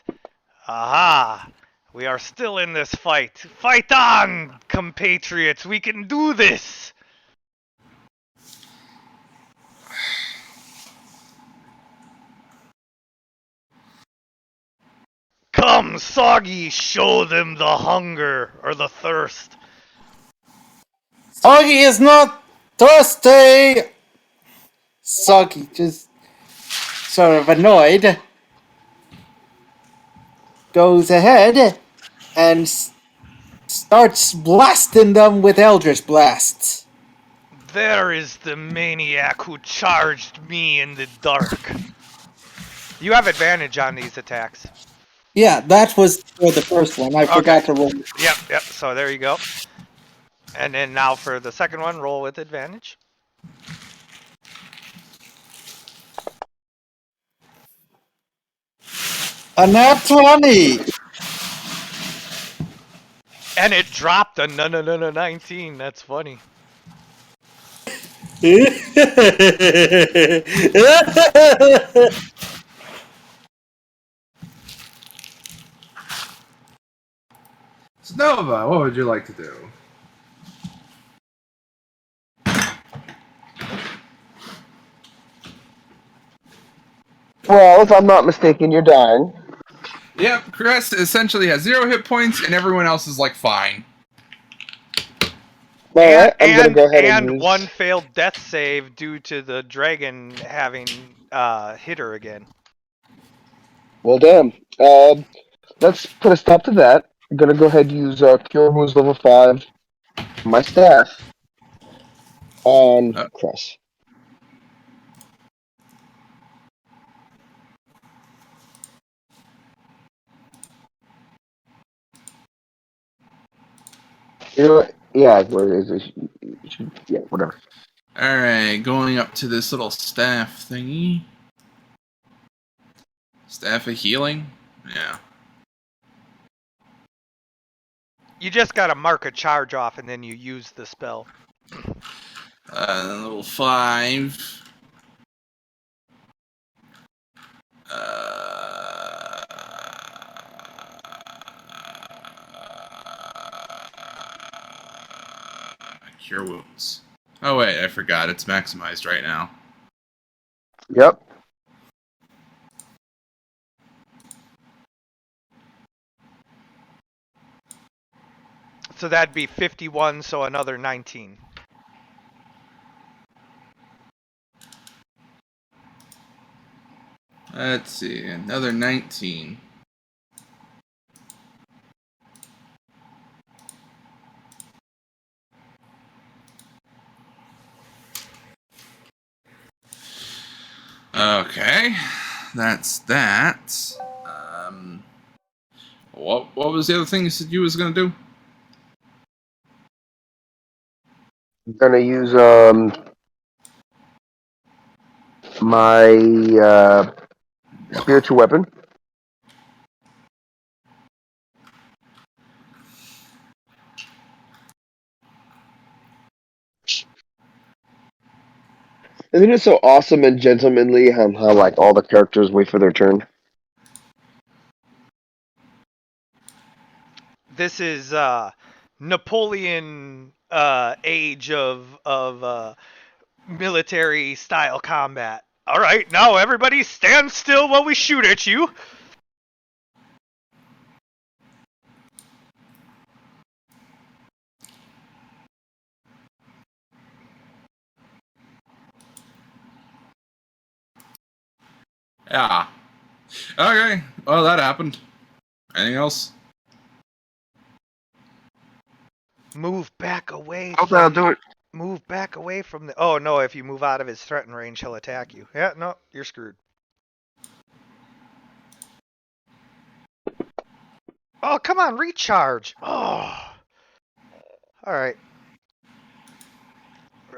Aha! We are still in this fight. Fight on, compatriots. We can do this. Come, Soggy, show them the hunger or the thirst.
Soggy is not thirsty! Soggy just sort of annoyed goes ahead and starts blasting them with Eldritch Blasts.
There is the maniac who charged me in the dark. You have advantage on these attacks.
Yeah, that was for the first one. I forgot to roll.
Yep. So there you go. And then now for the second one, roll with advantage.
A nat 20!
And it dropped a 19. That's funny.
So Nova, what would you like to do?
Well, if I'm not mistaken, you're dying.
Yep, Chris essentially has 0 hit points, and everyone else is like fine.
Alright, I'm gonna go ahead and use...
one failed death save due to the dragon having hit her again.
Well, damn. Let's put a stop to that. I'm gonna go ahead and use Cure Wounds level 5, my staff, on Cress. You know what? Yeah, where is it? Yeah, whatever.
Alright, going up to this little staff thingy. Staff of healing? Yeah.
You just gotta mark a charge off and then you use the spell.
Level 5. Cure wounds. Oh wait, I forgot. It's maximized right now.
Yep.
So that'd be 51, so another 19.
Let's see, another 19. Okay, that's that. What was the other thing you said you was gonna do?
gonna use my spiritual weapon. Isn't it so awesome and gentlemanly how like all the characters wait for their turn?
This is Napoleon age of military style combat. All right, now everybody stand still while we shoot at you.
Yeah. Okay. Well, that happened. Anything else?
Move back away
Hope that'll
from
do it.
move back away from the Oh no, if you move out of his threaten range, he'll attack you. Yeah, no, you're screwed. Oh, come on, recharge. Oh. All right.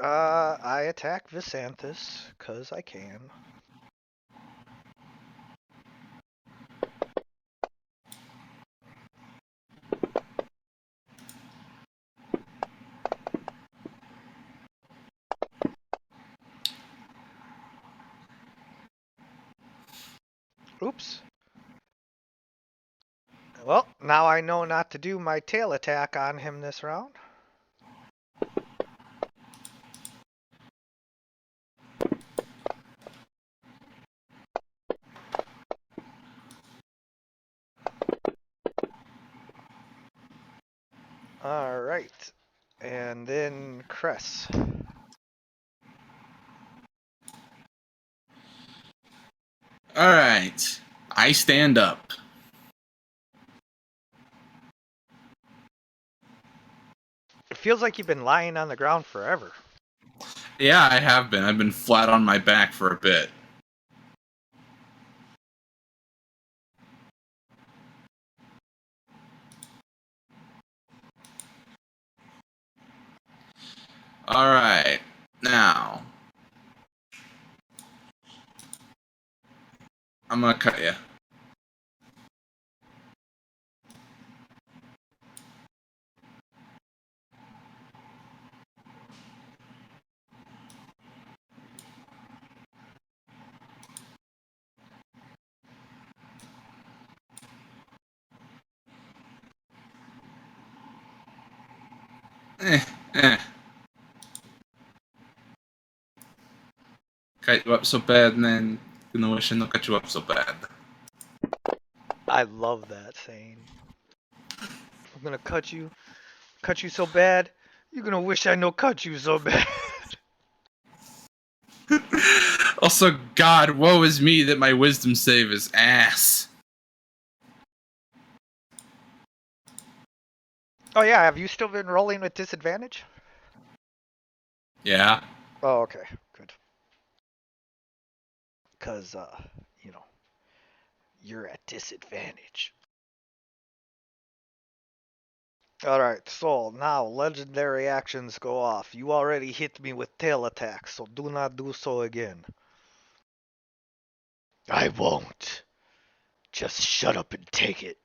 I attack Visanthus cuz I can. Oops. Well, now I know not to do my tail attack on him this round. All right. And then Cress.
All right. I stand up.
It feels like you've been lying on the ground forever.
Yeah, I have been. I've been flat on my back for a bit. All right. Now, I'm gonna cut you. Eh, eh. Cut you up so bad, and then gonna wish I don't cut you up so bad.
I love that saying. I'm gonna cut you so bad. You're gonna wish I no cut you so bad.
Also, God, woe is me that my wisdom save is ass.
Oh yeah, have you still been rolling with disadvantage?
Yeah.
Oh, okay, good. Cause you know, you're at disadvantage. Alright, so now legendary actions go off. You already hit me with tail attacks, so do not do so again. I won't. Just shut up and take it.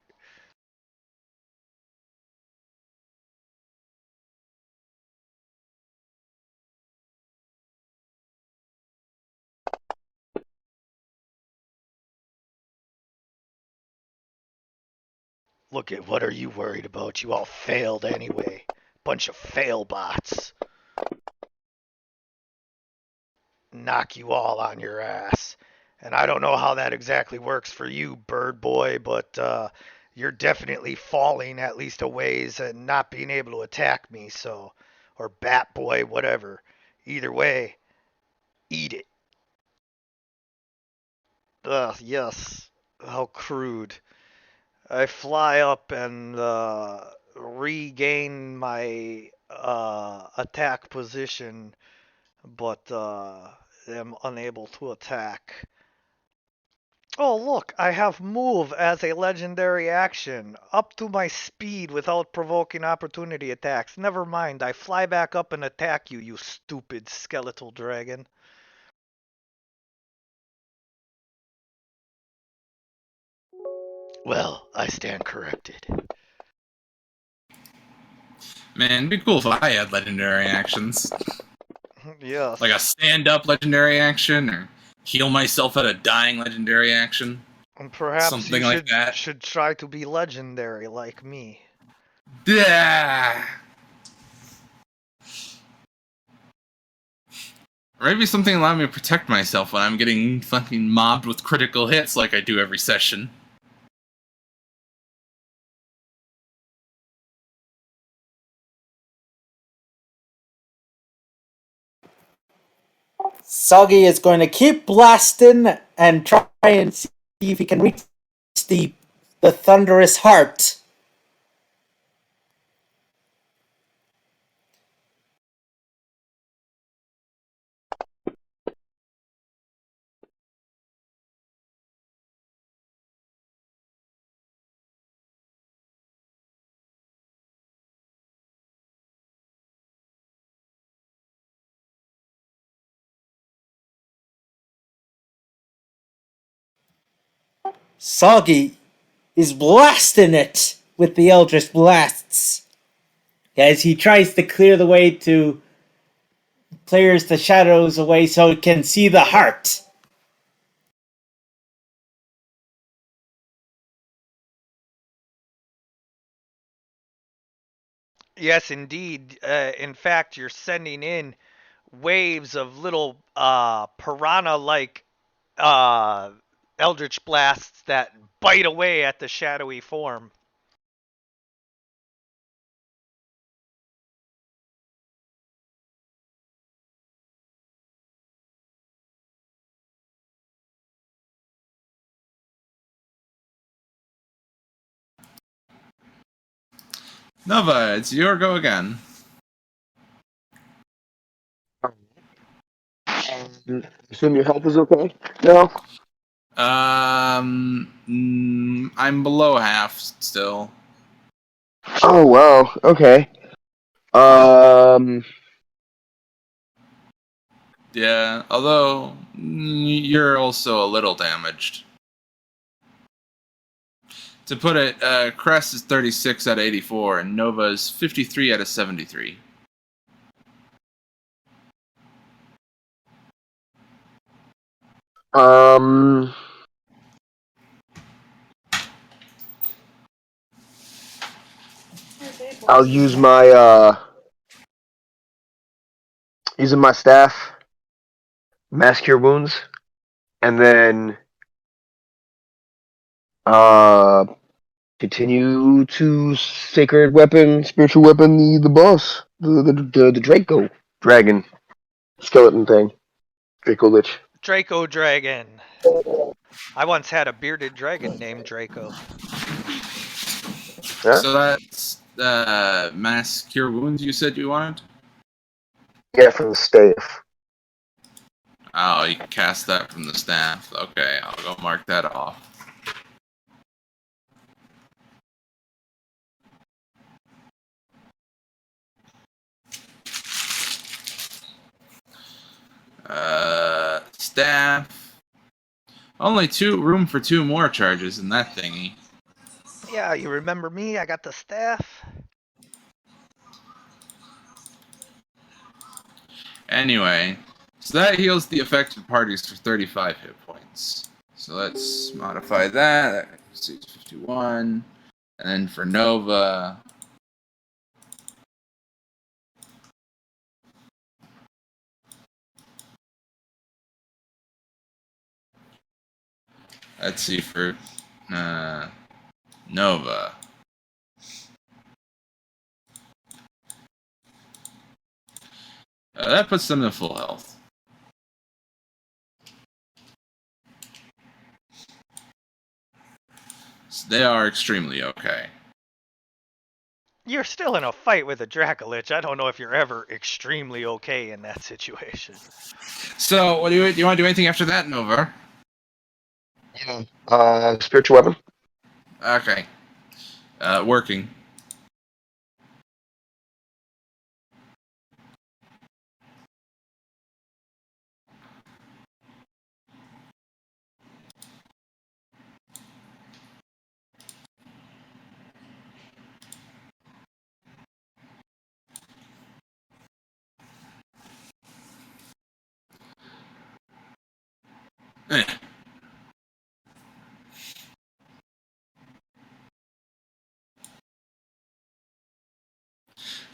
Look at what are you worried about? You all failed anyway. Bunch of fail bots. Knock you all on your ass. And I don't know how that exactly works for you, bird boy, but you're definitely falling at least a ways and not being able to attack me, so. Or bat boy, whatever. Either way, eat it. Ugh, yes. How crude. I fly up and regain my attack position, but am unable to attack. Oh, look, I have move as a legendary action. Up to my speed without provoking opportunity attacks. Never mind, I fly back up and attack you, you stupid skeletal dragon. Well, I stand corrected.
Man, it'd be cool if I had legendary actions.
Yes.
Like a stand-up legendary action, or heal myself at a dying legendary action.
And perhaps
Something
you
like that.
should try to be legendary like me.
Yeah. Or maybe something allow me to protect myself when I'm getting fucking mobbed with critical hits like I do every session.
Soggy is going to keep blasting and try and see if he can reach the thunderous heart. Soggy is blasting it with the Eldritch Blasts as he tries to clears the shadows away so he can see the heart.
Yes, indeed. In fact, you're sending in waves of little piranha-like uh, eldritch blasts that bite away at the shadowy form.
Nova, it's your go again.
Assume your health is okay? No?
I'm below half still.
Oh, wow. Okay. Um,
Yeah, although you're also a little damaged. To put it, Crest is 36 out of 84, and Nova is 53 out of 73.
um, I'll use my, using my staff, mass cure wounds, and then, uh, continue to sacred weapon, spiritual weapon, the boss, the Draco dragon skeleton thing, Draco Lich.
Draco Dragon. I once had a bearded dragon named Draco.
Yeah,
So that's mass cure wounds you said you wanted?
yeah, from the staff.
Oh, you can cast that from the staff. Okay, I'll go mark that off. Staff. Only room for two more charges in that thingy.
Yeah, you remember me? I got the staff.
Anyway, so that heals the affected parties for 35 hit points. So let's modify that. Let's see, 51. And then for Nova, let's see, for Nova. That puts them to full health. So they are extremely okay.
You're still in a fight with a Dracolich. I don't know if you're ever extremely okay in that situation.
So, what do you want to do anything after that, Nova?
Yeah. Spiritual weapon.
Okay. Working. Eh.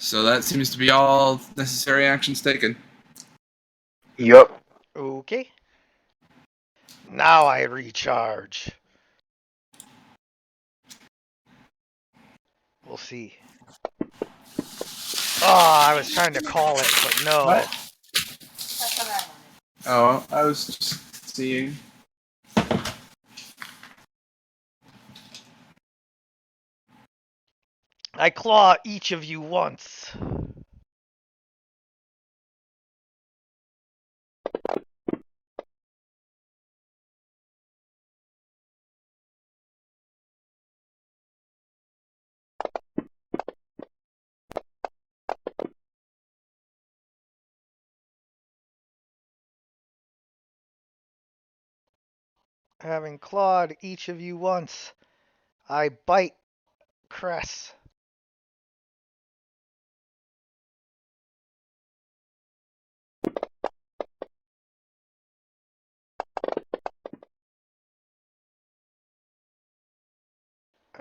So that seems to be all necessary actions taken.
Yup.
Okay. Now I recharge. We'll see. Oh, I was trying to call it, but no.
What? Oh, I was just seeing.
I claw each of you once. Having clawed each of you once, I bite Cress.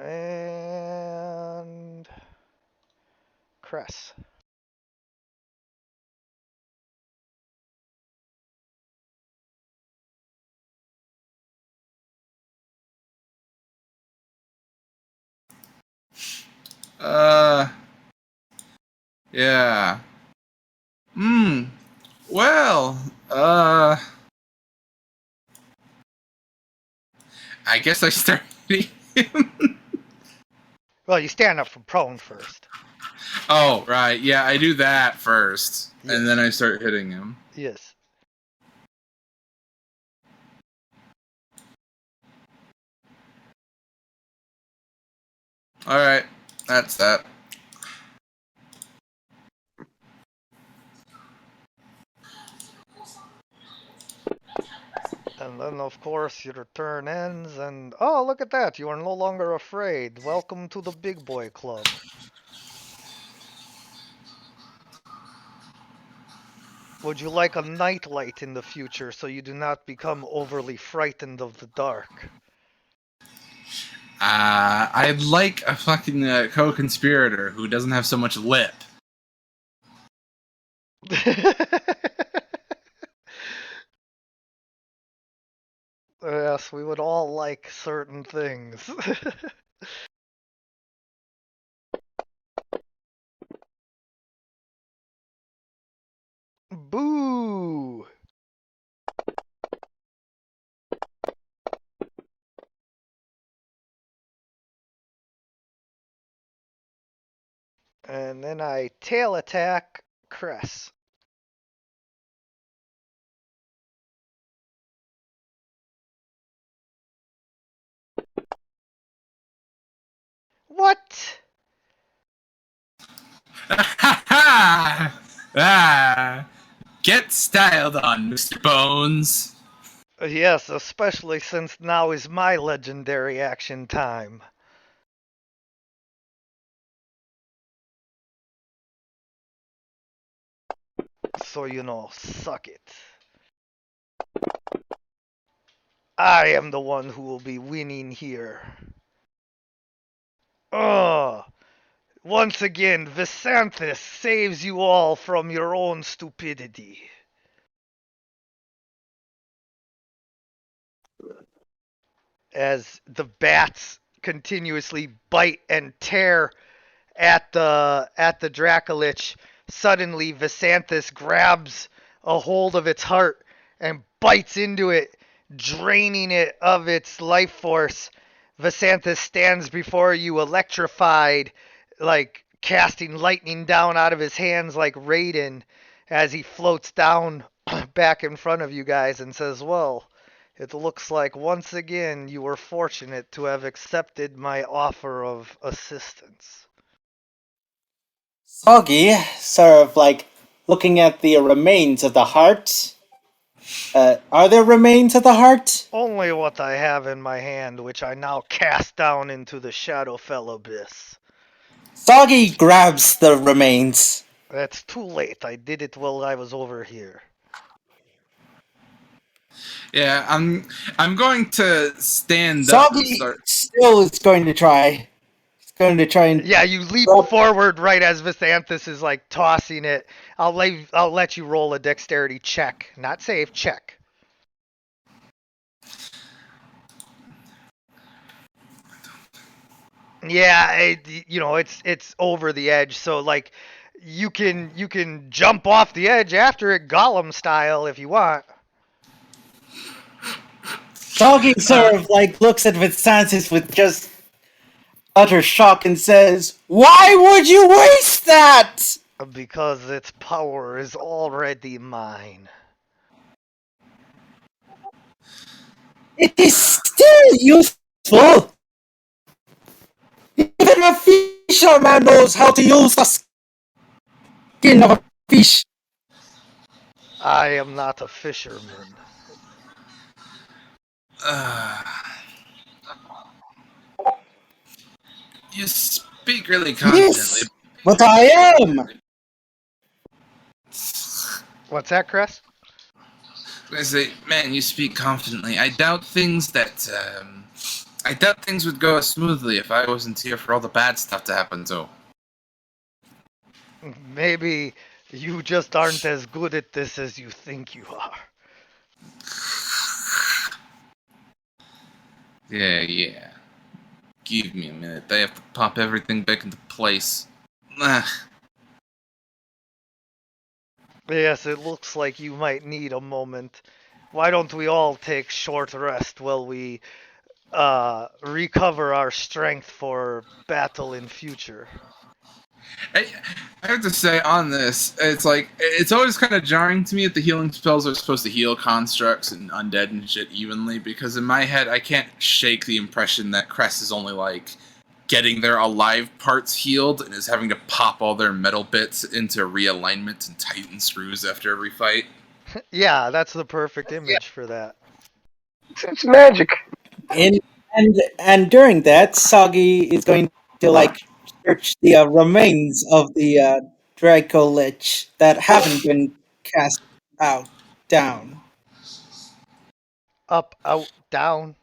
And Cress.
Yeah. Well, I guess I start hitting him.
Well, you stand up from prone first.
Oh, right. Yeah, I do that first.
Yes.
And then I start hitting him.
Yes.
Alright. That's that.
And then, of course, your turn ends, and oh, look at that! You are no longer afraid. Welcome to the Big Boy Club. Would you like a nightlight in the future so you do not become overly frightened of the dark?
I'd like a fucking co-conspirator who doesn't have so much lip.
Yes, we would all like certain things. Boo! And then I tail attack Cress. What?
Ha ha! Get styled on, Mr. Bones.
Yes, especially since now is my legendary action time. So you know, suck it. I am the one who will be winning here. Ugh. Once again, Visanthus saves you all from your own stupidity. As the bats continuously bite and tear at the Dracolich, suddenly Visanthus grabs a hold of its heart and bites into it, draining it of its life force. Visanthus stands before you, electrified, like casting lightning down out of his hands like Raiden, as he floats down back in front of you guys and says, "Well, It looks like once again you were fortunate to have accepted my offer of assistance.
Soggy, sort of like looking at the remains of the heart. Are there remains of the heart?
Only what I have in my hand, which I now cast down into the Shadowfell abyss.
Soggy grabs the remains.
That's too late. I did it while I was over here.
Yeah, I'm going to stand up and
Soggy
start.
still is going to try. He's going to try and
Yeah, you leap
grab-
forward right as Visanthus is like tossing it. I'll let you roll a dexterity check, not save, check. Yeah, it's over the edge, so like you can jump off the edge after it Gollum style if you want.
Soggy sort of like looks at Vincentus with just utter shock and says, "Why would you waste that?"
Because its power is already mine.
It is still useful. Even a fisherman knows how to use the skin of a fish.
I am not a fisherman.
You speak really confidently.
Yes, but I am.
What's that, Chris?
I say, man, you speak confidently. I doubt things would go as smoothly if I wasn't here for all the bad stuff to happen too.
Maybe you just aren't as good at this as you think you are.
Yeah. Give me a minute. I have to pop everything back into place.
Yes, it looks like you might need a moment. Why don't we all take short rest while we recover our strength for battle in future?
I, I have to say on this, it's like it's always kind of jarring to me that the healing spells are supposed to heal constructs and undead and shit evenly, because in my head I can't shake the impression that Crest is only like getting their alive parts healed and is having to pop all their metal bits into realignment and tighten screws after every fight.
Yeah, that's the perfect image for that.
It's magic.
And and during that, Soggy is going to like search the remains of the Dracolich that haven't been cast out down.
Up, out, down.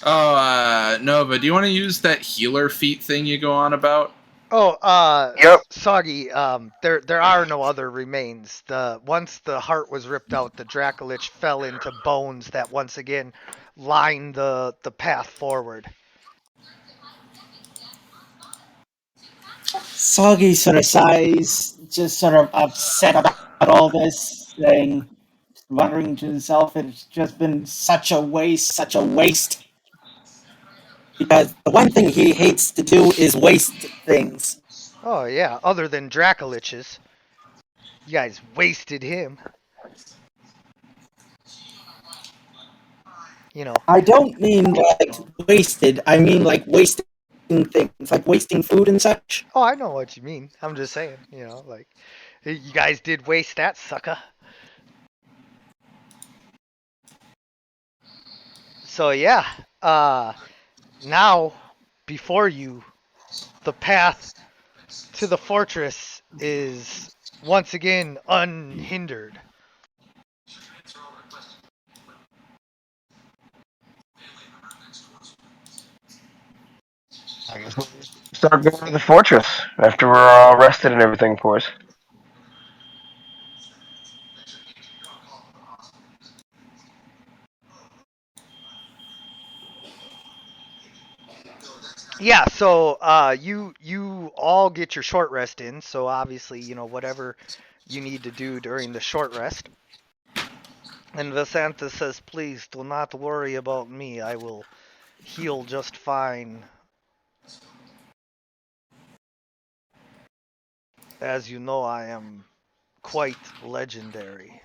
Oh, no, but do you want to use that healer feat thing you go on about?
Oh,
Yep.
Soggy, there are no other remains. Once the heart was ripped out, the Dracolich fell into bones that once again line the path forward.
Soggy sort of sighs, just sort of upset about all this, saying, muttering to himself, it's just been such a waste. Because the one thing he hates to do is waste things.
Oh yeah, other than Dracolichs. You guys wasted him. You know.
I don't mean like wasted, I mean like wasting things, like wasting food and such.
Oh, I know what you mean. I'm just saying, like you guys did waste that sucker. So yeah, now before you, the path to the fortress is once again unhindered.
I guess we'll start going to the fortress after we're all rested and everything, of course.
Yeah, so you all get your short rest in, so obviously, whatever you need to do during the short rest. And Vasanta says, "Please do not worry about me. I will heal just fine. As you know, I am quite legendary."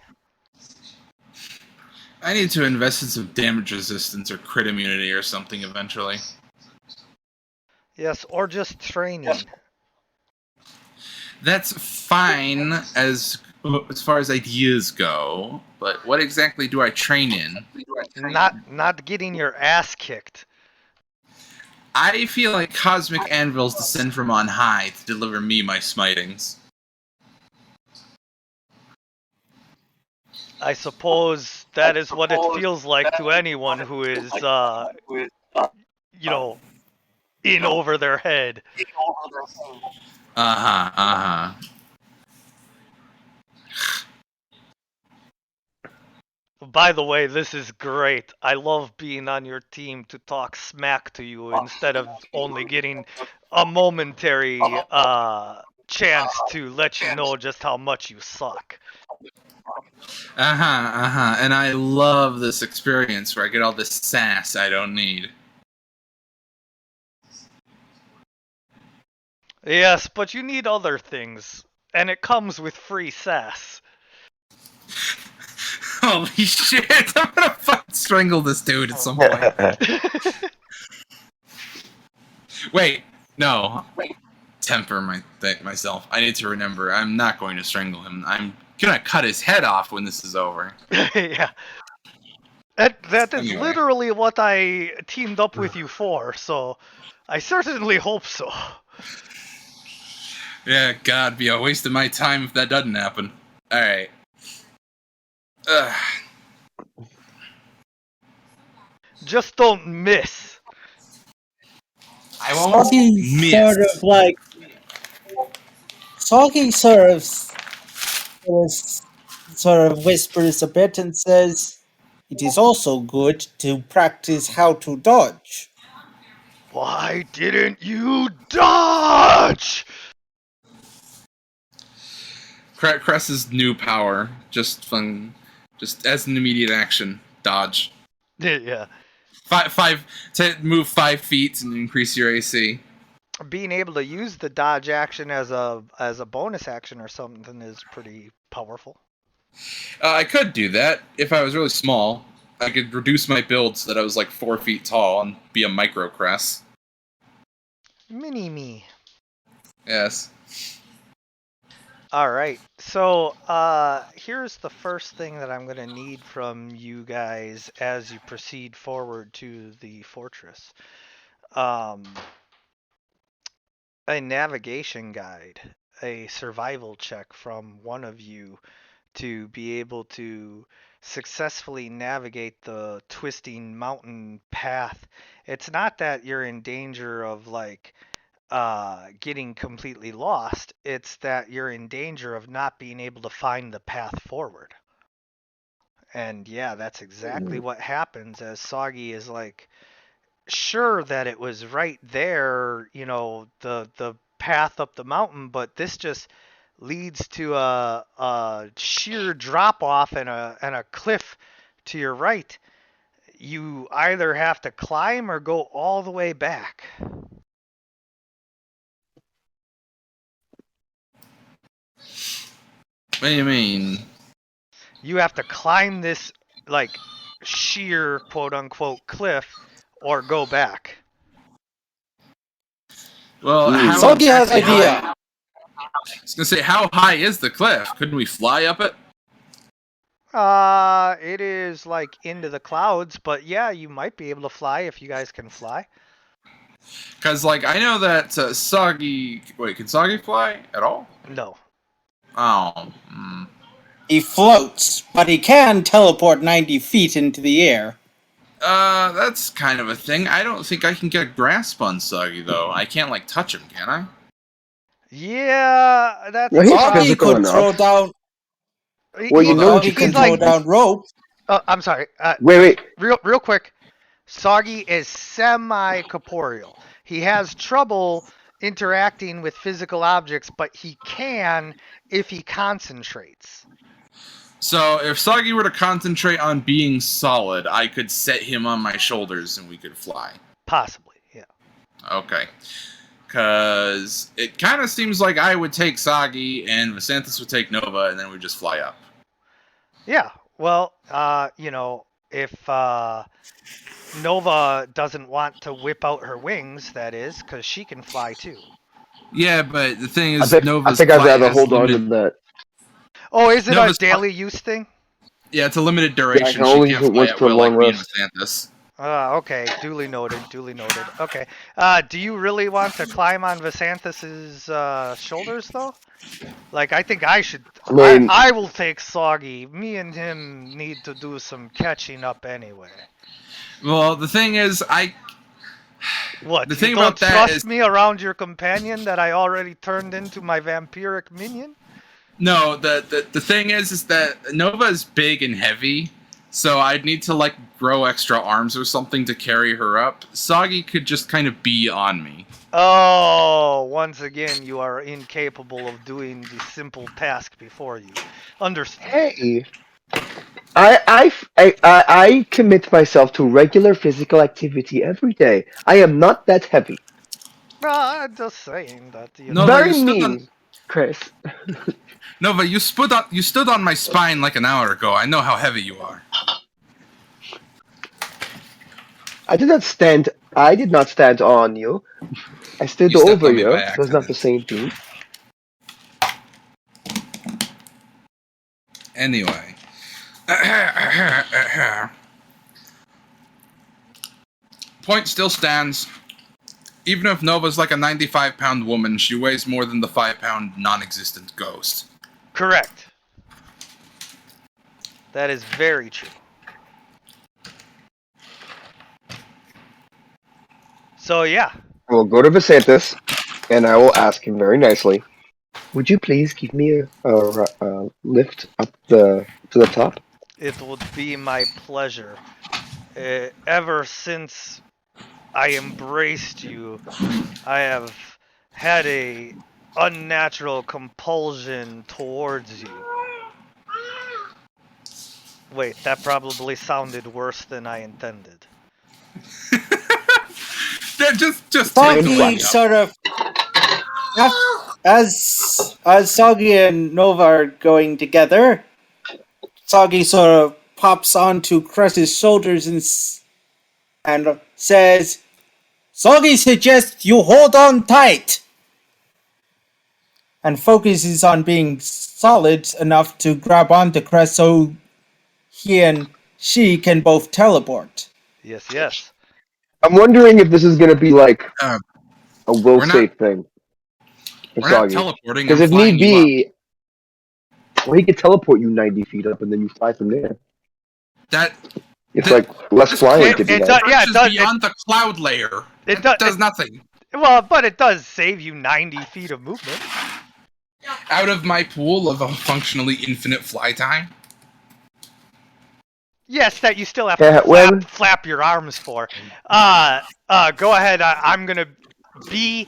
I need to invest in some damage resistance or crit immunity or something eventually.
Yes, or just training.
That's fine as far as ideas go, but what exactly do I train in?
Not getting your ass kicked.
I feel like cosmic anvils descend from on high to deliver me my smitings.
I suppose that is what it feels like to anyone who is, in over their head.
Uh-huh.
By the way, this is great. I love being on your team to talk smack to you instead of only getting a momentary chance to let you know just how much you suck.
And I love this experience where I get all this sass I don't need.
Yes, but you need other things, and it comes with free sass.
Holy shit, I'm gonna fucking strangle this dude at some point. Wait, no. Temper myself. I need to remember, I'm not going to strangle him. I'm gonna cut his head off when this is over.
Yeah. That is
Anyway.
literally what I teamed up with you for, so I certainly hope so.
Yeah, God, be a waste of my time if that doesn't happen. Alright.
Just don't miss.
I won't
Soggy
miss.
sort of whispers a bit and says, "It is also good to practice how to dodge."
Why didn't you dodge?
Cress's new power, just as an immediate action, dodge.
Yeah.
To move 5 feet and increase your AC.
Being able to use the dodge action as a bonus action or something is pretty powerful.
I could do that if I was really small. I could reduce my build so that I was like 4 feet tall and be a micro Cress.
Mini me.
Yes.
All right. So here's the first thing that I'm going to need from you guys as you proceed forward to the fortress. A navigation guide, a survival check from one of you to be able to successfully navigate the twisting mountain path. It's not that you're in danger of getting completely lost. It's that you're in danger of not being able to find the path forward. And yeah, that's exactly what happens as Soggy is sure that it was right there, the path up the mountain, but this just leads to a sheer drop off and a cliff to your right. You either have to climb or go all the way back.
What do you mean?
You have to climb this sheer quote unquote cliff or go back.
Well, how
Soggy has
exactly
idea.
high- I was gonna say, how high is the cliff? Couldn't we fly up it?
It is into the clouds, but yeah, you might be able to fly if you guys can fly.
Because, I know that Soggy... Wait, can Soggy fly at all?
No.
Oh.
He floats, but he can teleport 90 feet into the air.
That's kind of a thing. I don't think I can get a grasp on Soggy, though. I can't, touch him, can I?
Yeah, that's
Well, he's
Soggy
physical
could
enough.
throw down.
Well, you know what
Soggy
you
can
can
throw
do.
down rope.
I'm sorry.
Wait.
Real quick. Soggy is semi-corporeal. He has trouble interacting with physical objects, but he can if he concentrates.
So, if Soggy were to concentrate on being solid, I could set him on my shoulders and we could fly.
Possibly, yeah.
Okay. Because it kind of seems like I would take Soggy and Vasanthus would take Nova and then we'd just fly up.
Yeah, well, If Nova doesn't want to whip out her wings, that is, because she can fly too.
Yeah, but the thing
I
is,
think I
Nova's
think I'd
flight
rather
has
hold on to
limited.
that.
Oh, is it a
Nova's
daily use thing?
Yeah, it's a limited
Yeah, I
duration.
can
She
only use
can't
it
fly
once
at
per
will
long
like me and
rest.
Vasanthus.
Okay, duly noted, duly noted. Okay. Do you really want to climb on Vasanthus's shoulders, though? Like, I think I should.
I mean,
I will take Soggy. Me and him need to do some catching up anyway.
Well, the thing is,
What,
the
you
thing
don't
about that is,
trust me around your companion that I already turned into my vampiric minion?
no, the thing is that Nova is big and heavy, so I'd need to like grow extra arms or something to carry her up. Soggy could just kind of be on me.
Oh, once again, you are incapable of doing the simple task before you. Understood.
hey, I commit myself to regular physical activity every day. I am not that heavy.
I'm just saying that,
Nova,
Very
you stood on
mean, Chris.
Nova, you stood on my spine like an hour ago. I know how heavy you are.
I did not stand. I did not stand on you. I stood
You stepped
over
on me by
you. It was not the
accident.
same thing.
Anyway. Point still stands. Even if Nova's like a 95-pound woman, she weighs more than the 5-pound non-existent ghost.
Correct. That is very true. So, yeah.
I will go to Visantis, and I will ask him very nicely. Would you please give me a lift up to the top?
It would be my pleasure. Ever since I embraced you, I have had a unnatural compulsion towards you. Wait, that probably sounded worse than I intended.
Yeah, just take the
Soggy
way up.
sort of as Soggy and Nova are going together, Soggy sort of pops onto Cress's shoulders and says, "Soggy suggests you hold on tight," and focuses on being solid enough to grab onto Cress so he and she can both teleport.
Yes, yes.
I'm wondering if this is going to be like
Uh,
a will
we're not
save thing for
we're not
Soggy.
teleporting.
Because
I'm
if need
flying you up.
be, well, he could teleport you 90 feet up and then you fly from there.
That
It's
th-
like less
this
flying
cloud
to be
It
had.
does. Yeah, it
stretches
does.
beyond the cloud layer.
It
It
does.
does nothing.
Well, but it does save you 90 feet of movement.
Out of my pool of a functionally infinite fly time.
Yes, that you still have to
Yeah, well,
flap your arms for. Go ahead. I'm gonna be.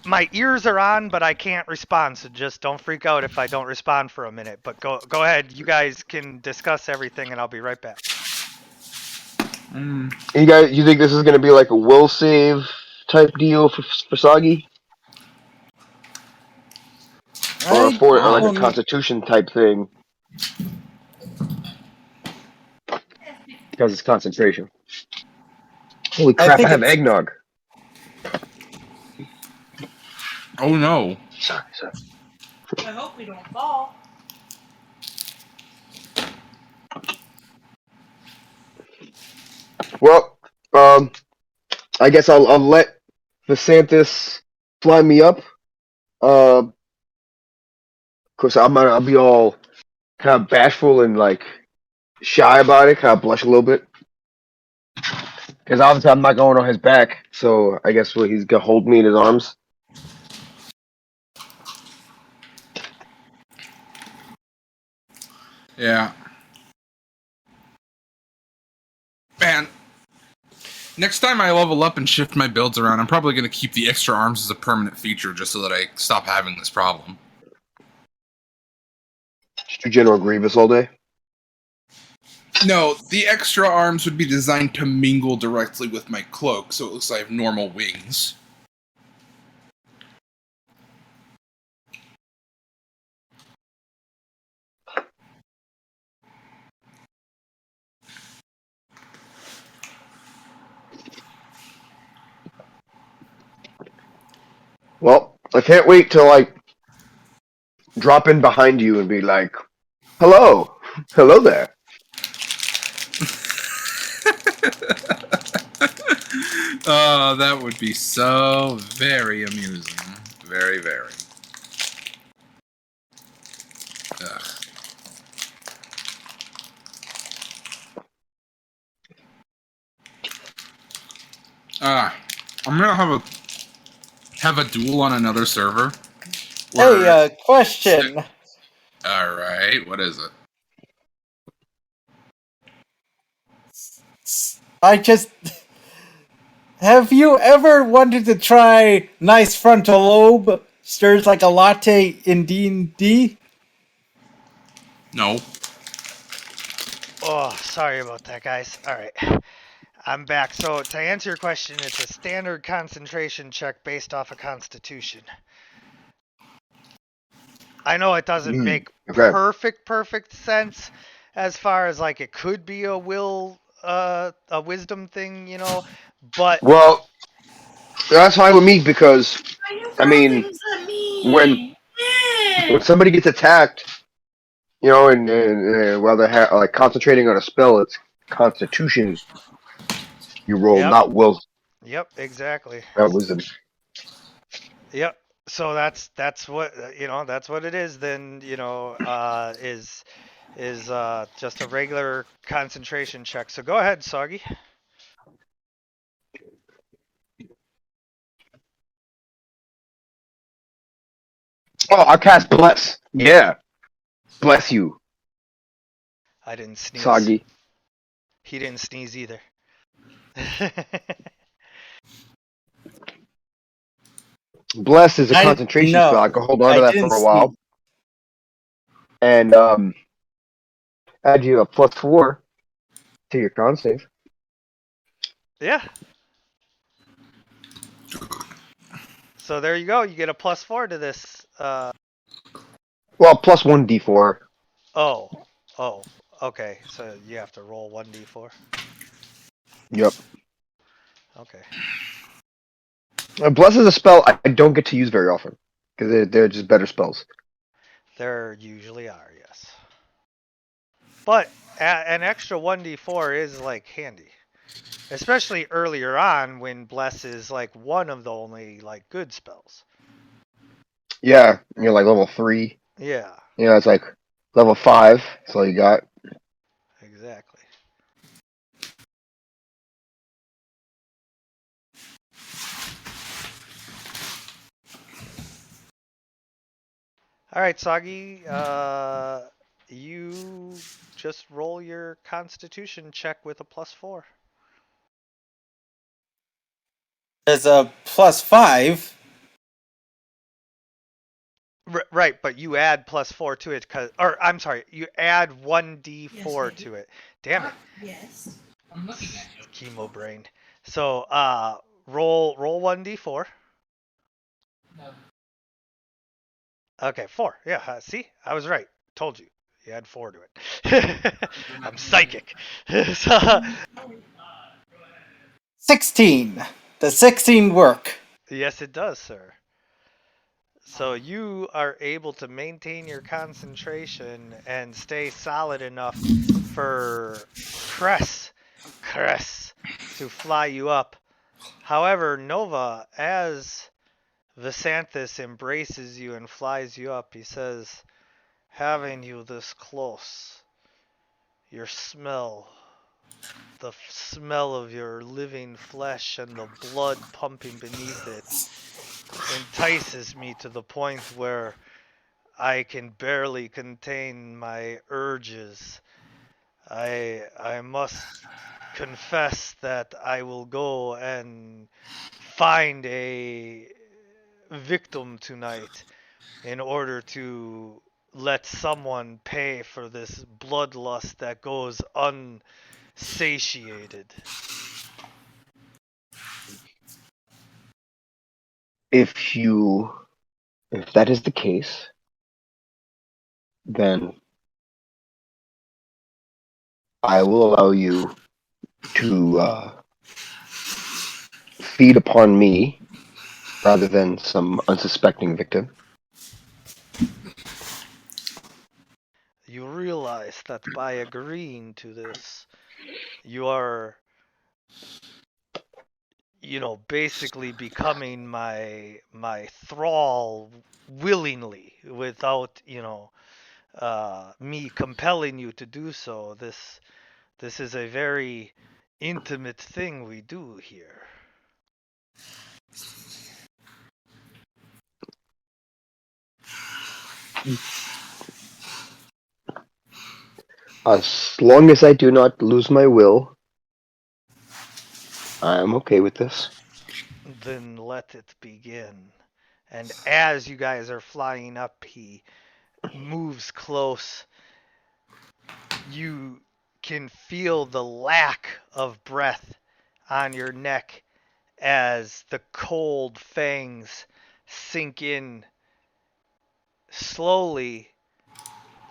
My ears are on, but I can't respond. So just don't freak out if I don't respond for a minute. But go ahead. You guys can discuss everything, and I'll be right back.
you think this is going to be like a will save type deal for Soggy?
I
Or like a
don't.
constitution type thing? Because it's concentration. Holy
I
crap, I
think
have
it's.
eggnog.
Oh no.
Sorry.
I hope we don't fall.
Well, I guess I'll let Visantis fly me up. Of course, I'll be all kind of bashful and like shy about it, kind of blush a little bit. Because obviously I'm not going on his back, so I guess he's gonna hold me in his arms.
Yeah. Man, next time I level up and shift my builds around, I'm probably going to keep the extra arms as a permanent feature just so that I stop having this problem.
Just do General Grievous all day.
No, the extra arms would be designed to mingle directly with my cloak, so it looks like I have normal wings.
Well, I can't wait to like drop in behind you and be like, "Hello, hello there."
Oh, that would be so very amusing. Very, very. Ugh. I'm gonna have a duel on another server.
Hey, question.
All right, what is it?
I just. Have you ever wanted to try nice frontal lobe stirs like a latte in D&D?
No.
Oh, sorry about that, guys. All right. I'm back. So, to answer your question, it's a standard concentration check based off of Constitution. I know it doesn't make
Okay.
perfect sense as far as like it could be a wisdom thing, you know, but
Well, that's fine with me because
I know
I mean,
things at
when
me.
when somebody gets attacked, and while they're like concentrating on a spell, it's Constitution you roll,
yep,
not will,
exactly.
not wisdom.
Yep. So that's what that's what it is. Then is just a regular concentration check. So go ahead, Soggy.
Oh, I cast bless. Yeah, bless you,
I didn't sneeze.
Soggy.
He didn't sneeze either.
Bless is a
I
concentration spell. I
no,
can hold on to
I
that
didn't
for a
see.
while, and add you a +4 to your con save.
Yeah. So there you go. You get a +4 to this.
Well, +1d4.
Oh. Oh. Okay. So you have to roll 1d4.
Yep.
Okay.
Bless is a spell I don't get to use very often because they're just better spells.
There usually are, yes. But an extra 1d4 is like handy. Especially earlier on when Bless is like one of the only like good spells.
Yeah, you're like level 3.
Yeah,
It's like level 5. That's all you got.
exactly. All right, Soggy, you just roll your Constitution check with a +4.
There's a +5.
Right, but you add +4 to it or I'm sorry, you add 1d4
Yes,
to it. Damn it,
Yes.
chemo brain. So, roll 1d4. Okay, 4. Yeah, see, I was right. Told you. You add 4 to it. I'm psychic. So,
16. Does 16 work?
yes, it does, sir. So you are able to maintain your concentration and stay solid enough for Cress to fly you up. However, Nova, as Visanthus embraces you and flies you up, he says, having you this close, your smell, the smell of your living flesh and the blood pumping beneath it, entices me to the point where I can barely contain my urges. I must confess that I will go and find a victim tonight in order to let someone pay for this bloodlust that goes unsatiated.
If you, if that is the case, then I will allow you to feed upon me rather than some unsuspecting victim.
You realize that by agreeing to this, you are, basically becoming my thrall willingly without, me compelling you to do so. This is a very intimate thing we do here.
As long as I do not lose my will, I'm okay with this.
Then let it begin. And as you guys are flying up, he moves close. You can feel the lack of breath on your neck as the cold fangs sink in. Slowly,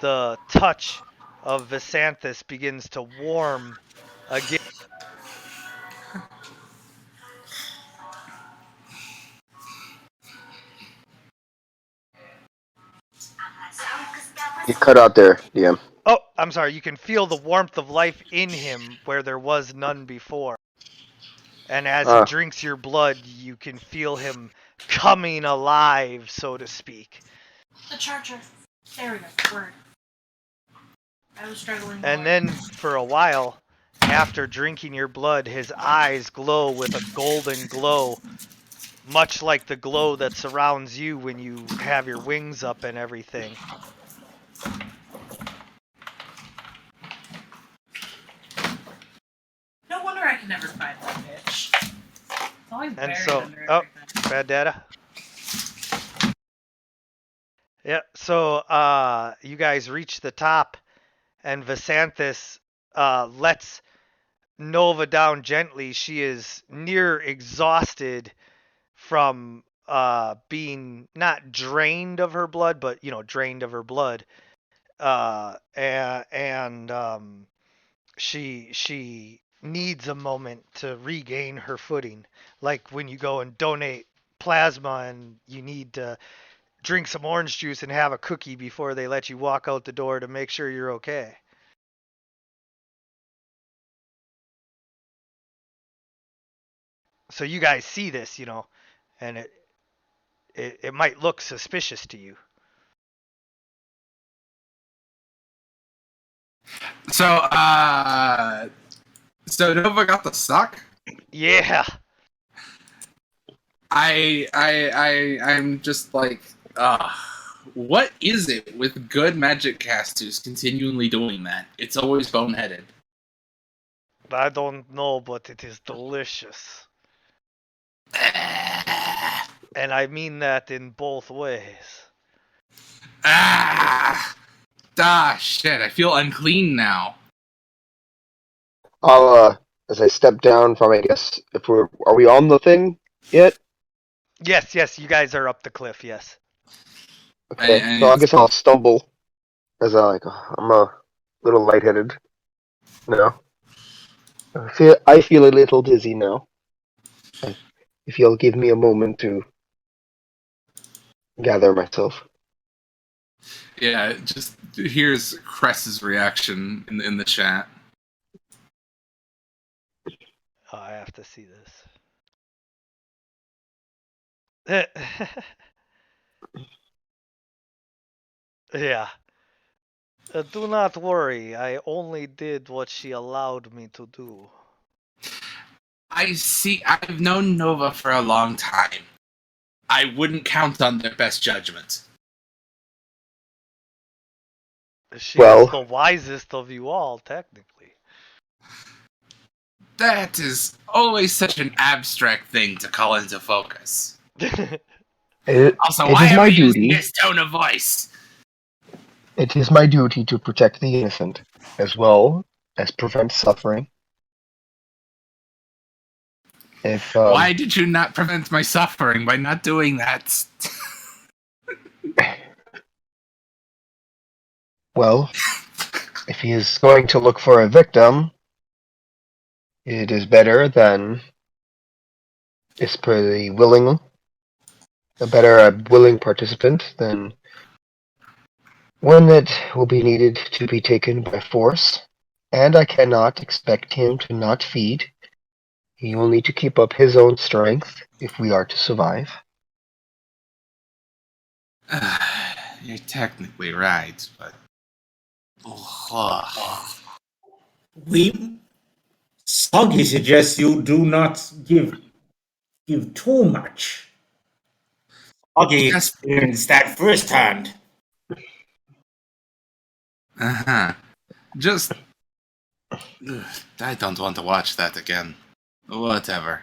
the touch of Visanthus begins to warm again.
You cut out there, DM.
Oh, I'm sorry. You can feel the warmth of life in him where there was none before. And as he
Ah,
drinks your blood, you can feel him coming alive, so to speak.
The charger. There we go. Word. I was struggling.
And
more.
then, for a while, after drinking your blood, his eyes glow with a golden glow, much like the glow that surrounds you when you have your wings up and everything.
No wonder I can never find that bitch. It's always
And
buried
so,
under
oh,
everything.
bad data. Yeah, so you guys reach the top, and Visanthus lets Nova down gently. She is near exhausted from being not drained of her blood, but drained of her blood. And she needs a moment to regain her footing, like when you go and donate plasma and you need to drink some orange juice and have a cookie before they let you walk out the door to make sure you're okay. So you guys see this, and it might look suspicious to you.
So, so Nova got the suck.
Yeah.
I'm just like, what is it with good magic casters continually doing that? It's always boneheaded.
I don't know, but it is delicious. And I mean that in both ways.
Shit, I feel unclean now.
I'll as I step down from, I guess, are we on the thing yet?
Yes, you guys are up the cliff, yes.
Okay,
And
so I guess I'll stumble as I'm a little lightheaded now. I feel a little dizzy now. If you'll give me a moment to gather myself.
yeah, just here's Cress's reaction in the chat.
Oh, I have to see this. Yeah. Do not worry, I only did what she allowed me to do.
I see. I've known Nova for a long time. I wouldn't count on their best judgment.
She
Well-
is the wisest of you all, technically.
That is always such an abstract thing to call into focus. Also,
It
why
is
are
my
we using
duty.
this tone of voice?
It is my duty to protect the innocent, as well as prevent suffering. If
Why did you not prevent my suffering by not doing that?
well, if he is going to look for a victim, it is better than is pretty willing a better willing participant than one that will be needed to be taken by force. And I cannot expect him to not feed. He will need to keep up his own strength if we are to survive.
You're technically right, but
We Soggy suggests you do not give too much. Soggy
yes.
experienced that firsthand.
Just I don't want to watch that again. Whatever.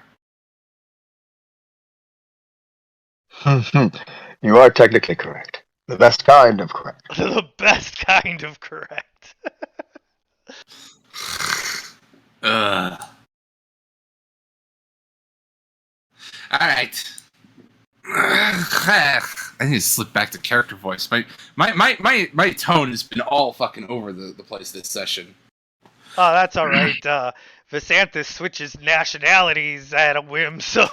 You are technically correct. The best kind of correct.
The best kind of correct.
All right. I need to slip back to character voice. My tone has been all fucking over the place this session.
Oh, that's all right. Visanthus switches nationalities at a whim, so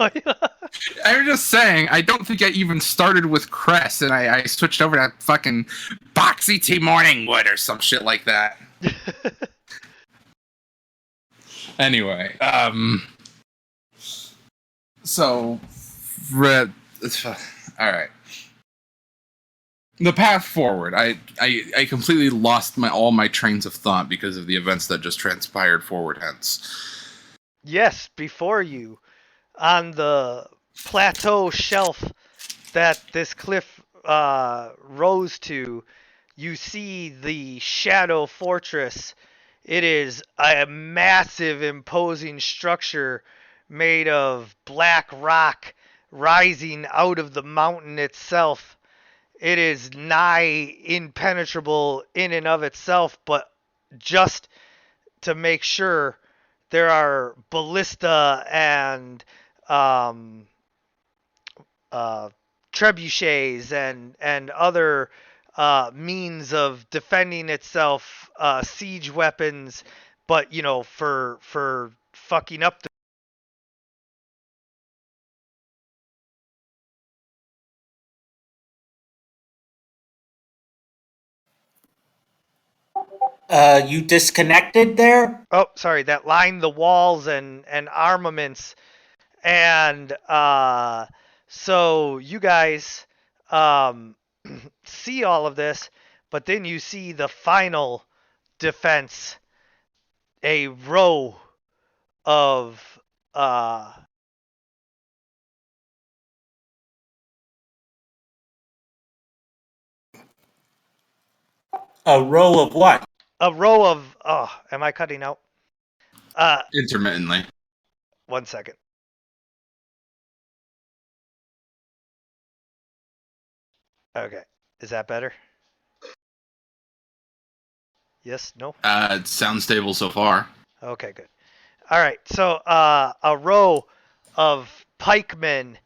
I'm just saying, I don't think I even started with Cress, and I switched over to fucking Boxy T Morningwood or some shit like that. Anyway, so, all right. The path forward. I completely lost all my trains of thought because of the events that just transpired forward hence.
Yes, before you, on the plateau shelf that this cliff rose to, you see the Shadow Fortress. It is a massive, imposing structure made of black rock rising out of the mountain itself. It is nigh impenetrable in and of itself, but just to make sure, there are ballista and um, trebuchets and other means of defending itself, siege weapons, but for fucking up the
You disconnected there?
oh sorry that line the walls and armaments, and so you guys see all of this, but then you see the final defense, a row of
A row of what?
oh, am I cutting out? Uh,
Intermittently.
1 second. Okay, is that better? Yes, no?
It sounds stable so far.
Okay, good. All right, so a row of pikemen.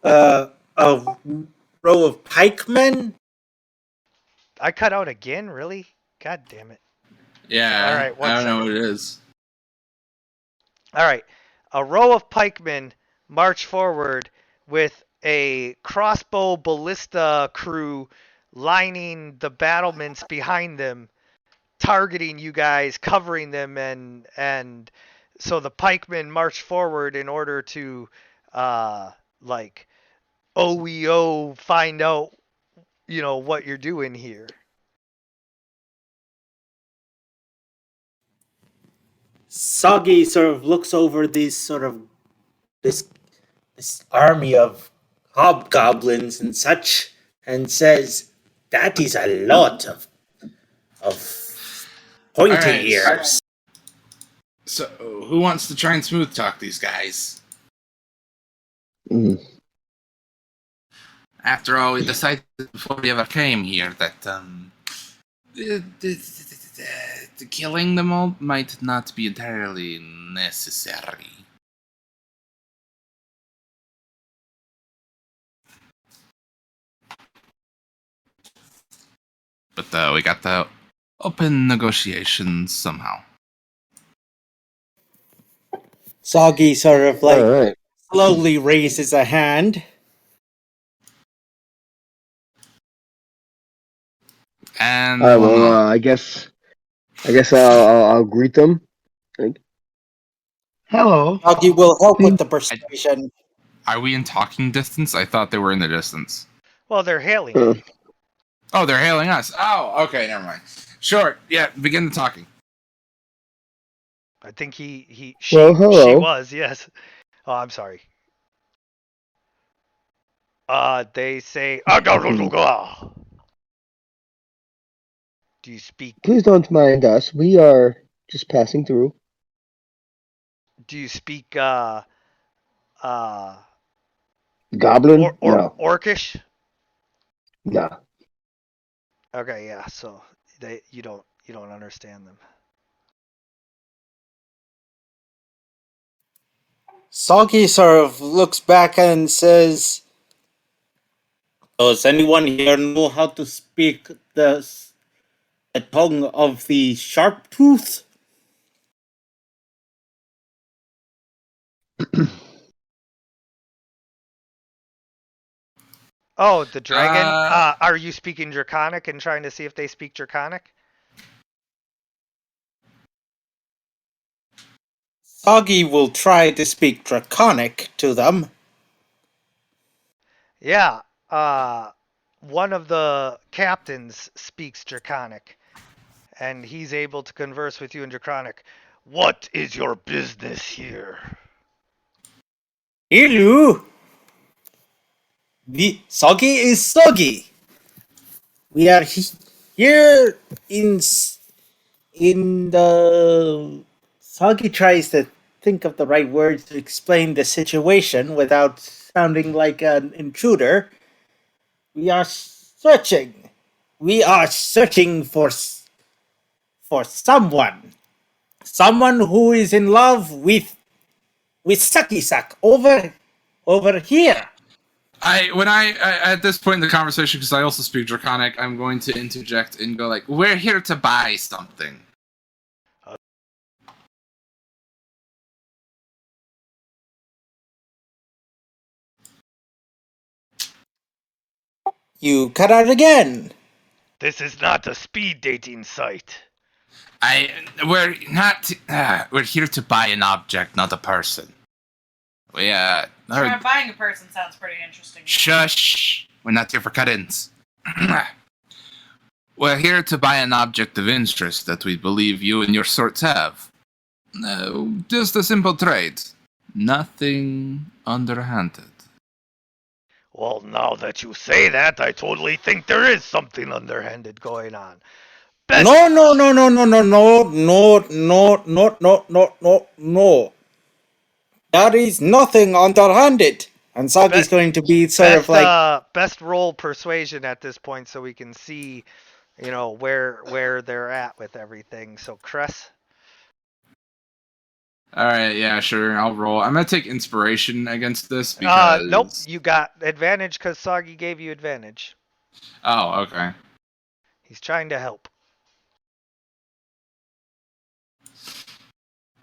A row of pikemen?
I cut out again, really? God damn it.
Yeah,
All right,
I don't know
1 second.
what it is.
All right, a row of pikemen march forward with a crossbow ballista crew lining the battlements behind them, targeting you guys, covering them, and so the pikemen march forward in order to like OEO find out what you're doing here.
Soggy sort of looks over this army of hobgoblins and such and says, "That is a lot of pointy
Alright.
ears."
So, who wants to try and smooth talk these guys?
Mm.
After all, we decided before we ever came here that killing them all might not be entirely necessary. But we got the open negotiations somehow.
Soggy sort of like
All right.
slowly raises a hand.
And
All right.
we'll
Well,
nod.
I'll greet them. Like, hello.
Soggy will help with the
I-
persuasion.
Are we in talking distance? I thought they were in the distance.
Well, they're hailing
Uh,
you.
Oh, they're hailing us. Oh, okay, never mind. Sure, yeah, begin the talking.
I think she
hello.
was, yes. Oh, I'm sorry. They say, do you speak,
Please don't mind us. We are just passing through.
do you speak, uh,
Goblin? No.
Orcish?
No.
Okay, yeah, so you don't understand them.
Soggy sort of looks back and says, "Does anyone here know how to speak the tongue of the sharp tooth?"
Oh, the dragon?
Uh,
Are you speaking Draconic and trying to see if they speak Draconic?
Soggy will try to speak Draconic to them.
Yeah, one of the captains speaks Draconic, and he's able to converse with you in Draconic. What is your business here?
Hello. The Soggy is Soggy. We are here in the. Soggy tries to think of the right words to explain the situation without sounding like an intruder. We are searching. We are searching for someone. Someone who is in love with Sucky Suck over here.
At this point in the conversation, because I also speak Draconic, I'm going to interject and go like, "We're here to buy something."
You cut out again.
This is not a speed dating site.
We're not. We're here to buy an object, not a person. We
Try buying a person sounds pretty interesting.
Shush! We're not here for cut-ins. We're here to buy an object of interest that we believe you and your sorts have. Just a simple trade. Nothing underhanded.
Well, now that you say that, I totally think there is something underhanded going on.
No, no, no, no, no, no, no, no, no, no, no, no, no, no. There is nothing underhanded. And Sagi's going to be sort of like,
best roll persuasion at this point, so we can see, where they're at with everything. So, Cress.
Alright, yeah, sure, I'll roll. I'm gonna take inspiration against this because...
Nope, you got advantage because Soggy gave you advantage.
Oh, okay.
He's trying to help.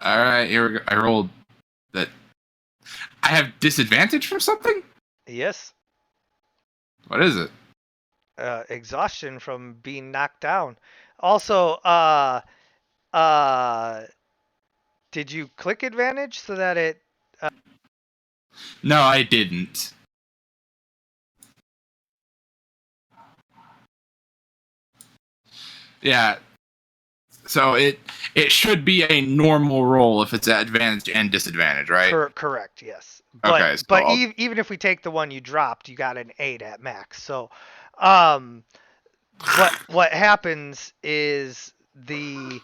Alright, here we go. I rolled that. I have disadvantage from something?
Yes.
What is it?
Exhaustion from being knocked down. Also, did you click advantage so that it?
No, I didn't. Yeah. So it should be a normal roll if it's advantage and disadvantage, right?
Correct. Yes. But,
Okay. So
but even if we take the one you dropped, you got an 8 at max. So, what happens is the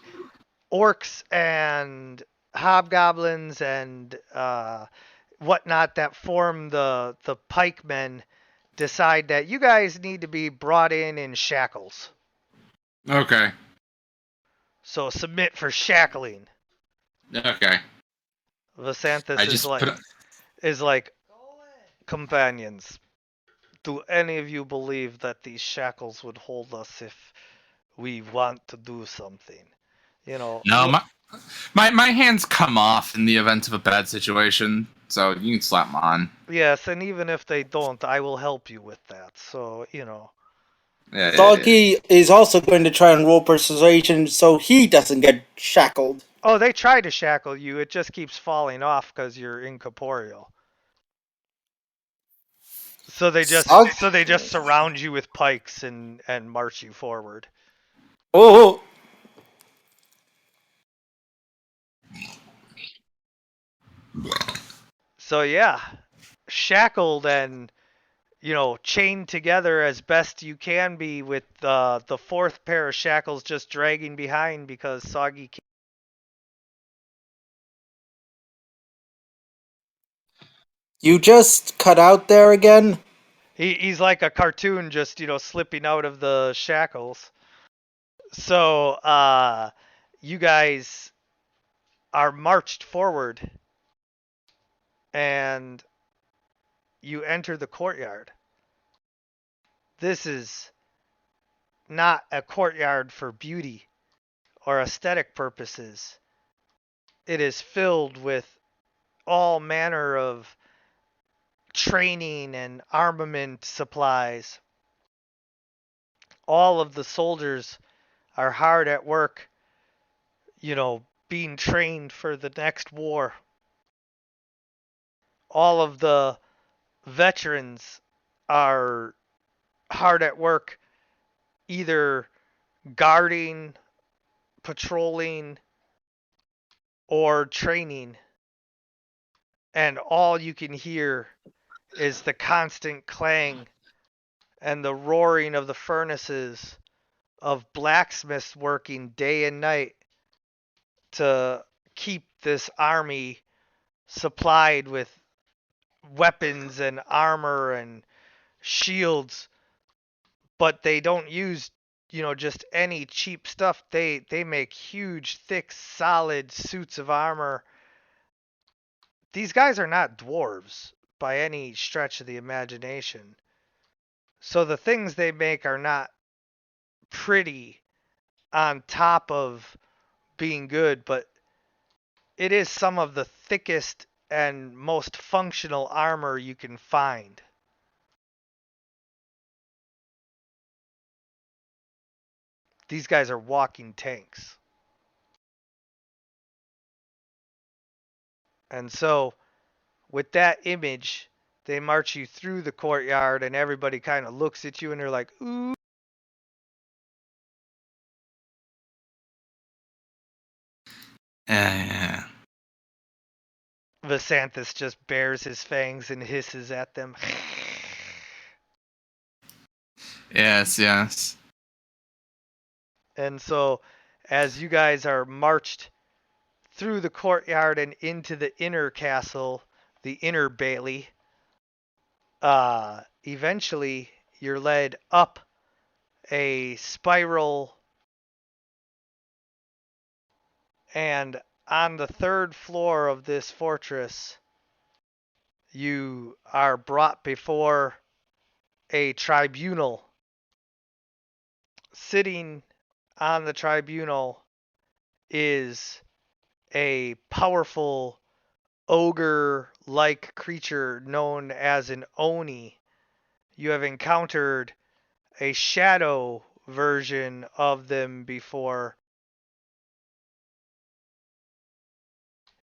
orcs and hobgoblins and whatnot that form the pikemen decide that you guys need to be brought in shackles.
Okay.
So submit for shackling.
Okay.
Vasanthus is like, companions. Do any of you believe that these shackles would hold us if we want to do something. You know,
No, my hands come off in the event of a bad situation, so you can slap them on.
yes, and even if they don't, I will help you with that. So, you know.
Yeah,
Soggy is also going to try and roll persuasion so he doesn't get shackled.
Oh, they try to shackle you. It just keeps falling off because you're incorporeal. So they just surround you with pikes and march you forward.
Oh,
So yeah, shackled and chained together as best you can be, with the fourth pair of shackles just dragging behind because Soggy can't.
you just cut out there again?
He's like a cartoon, just slipping out of the shackles. So you guys are marched forward and you enter the courtyard. This is not a courtyard for beauty or aesthetic purposes. It is filled with all manner of training and armament supplies. All of the soldiers are hard at work, being trained for the next war. All of the veterans are hard at work, either guarding, patrolling, or training. And all you can hear is the constant clang and the roaring of the furnaces of blacksmiths working day and night to keep this army supplied with weapons and armor and shields. But they don't use just any cheap stuff. They make huge, thick, solid suits of armor. These guys are not dwarves by any stretch of the imagination. So the things they make are not pretty on top of being good, but it is some of the thickest and most functional armor you can find. These guys are walking tanks. And so, with that image, they march you through the courtyard, and everybody kind of looks at you and they're like, ooh.
yeah.
Vasanthus just bares his fangs and hisses at them.
Yes.
And so, as you guys are marched through the courtyard and into the inner castle, the inner bailey, eventually you're led up a spiral, and on the third floor of this fortress, you are brought before a tribunal. Sitting on the tribunal is a powerful ogre-like creature known as an Oni. You have encountered a shadow version of them before.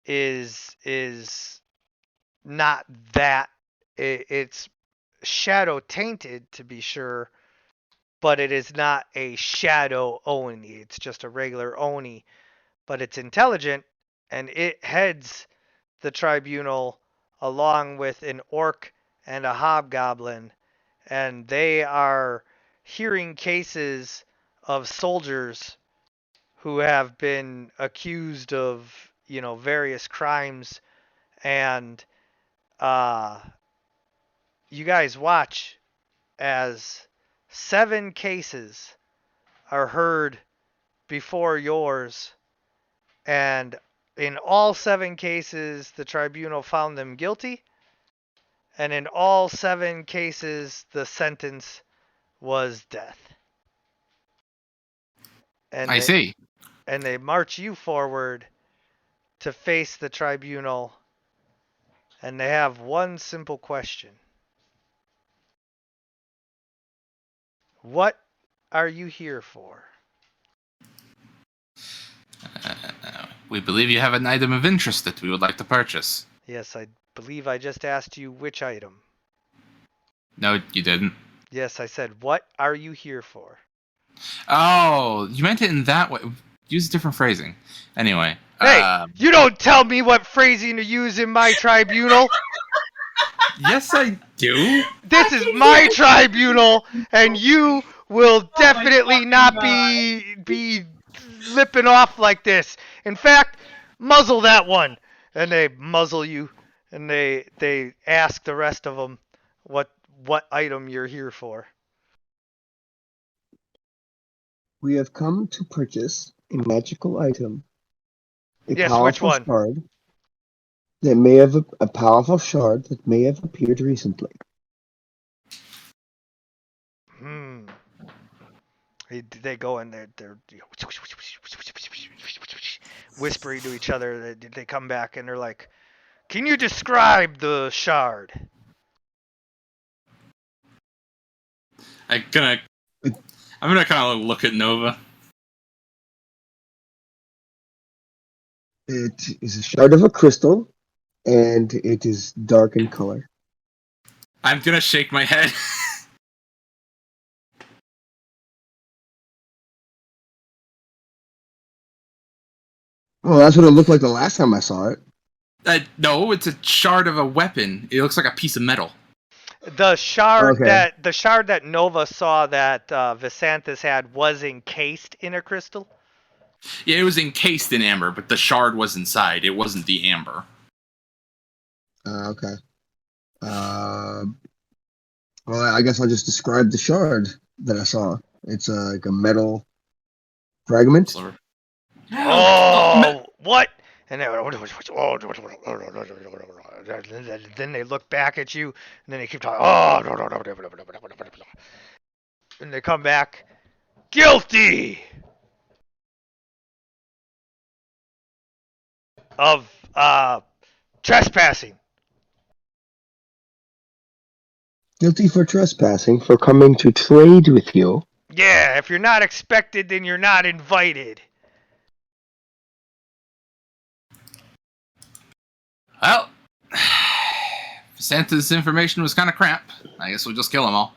Is not that. It's shadow tainted, to be sure, but it is not a shadow Oni. It's just a regular Oni, but it's intelligent, and it heads the tribunal along with an orc and a hobgoblin, and they are hearing cases of soldiers who have been accused of, various crimes, and uh, you guys watch as 7 cases are heard before yours, and in all 7 cases, the tribunal found them guilty, and in all 7 cases, the sentence was death. And
I see.
And they march you forward to face the tribunal, and they have one simple question. What are you here for?
We believe you have an item of interest that we would like to purchase.
Yes, I believe I just asked you which item.
No, you didn't.
Yes, I said, what are you here for?
Oh, you meant it in that way. Use different phrasing. Anyway.
Hey, you don't tell me what phrasing to use in my tribunal.
Yes, I do.
This is my tribunal, and you will definitely not be lipping off like this. In fact, muzzle that one. And they muzzle you, and they ask the rest of them what item you're here for.
We have come to purchase a magical item. A
Yes,
powerful
which one?
shard that may have a powerful shard that may have appeared recently.
They go and they're whispering to each other. They come back and they're like, "Can you describe the shard?"
I'm gonna kind of look at Nova.
It is a shard of a crystal, and it is dark in color.
I'm gonna shake my head.
Well, that's what it looked like the last time I saw it.
No, it's a shard of a weapon. It looks like a piece of metal.
The shard
Okay.
that Nova saw that Visanthus had was encased in a crystal.
Yeah, it was encased in amber, but the shard was inside. It wasn't the amber.
Okay. Well, I guess I'll just describe the shard that I saw. It's like a metal fragment.
Silver.
Oh, what? And then they look back at you, and then they keep talking. And they come back. Guilty of trespassing.
Guilty for trespassing, for coming to trade with you.
Yeah, if you're not expected, then you're not invited.
Well, Santa's information was kind of crap. I guess we'll just kill them all.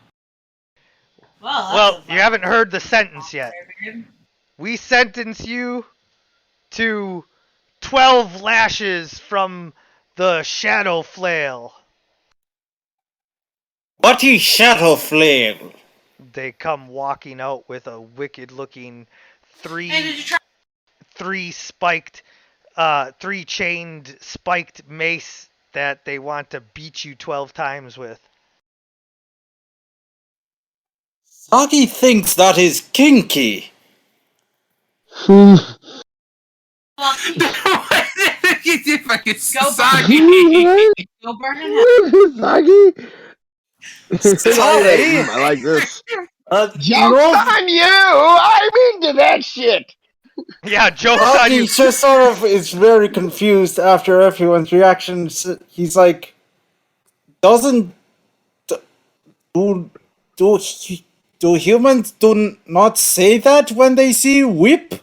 Well, you haven't heard the sentence yet. We sentence you to 12 lashes from the shadow flail.
What is shadow flail?
They come walking out with a wicked-looking three chained spiked mace that they want to beat you 12 times with.
Sagi thinks that is kinky.
Well,
Fucking
Go
Sagi.
go burn in hell.
Sagi?
Sorry.
I like this.
Joke's
on you! I'm into that shit!
Yeah, joke's on you.
Sagi just sort of is very confused after everyone's reactions. He's like, doesn't do humans do not say that when they see whip?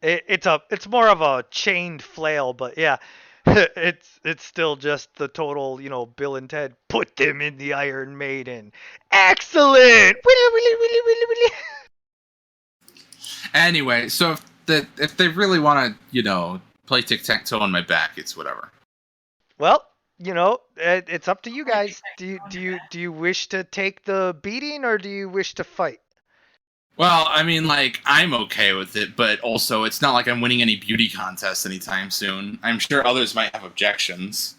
It's more of a chained flail, but yeah, it's still just the total, Bill and Ted put them in the Iron Maiden. Excellent.
Anyway, so if they really want to, play tic-tac-toe on my back, it's whatever.
Well, it's up to you guys. Do you wish to take the beating or do you wish to fight?
Well, I mean, I'm okay with it, but also it's not like I'm winning any beauty contests anytime soon. I'm sure others might have objections.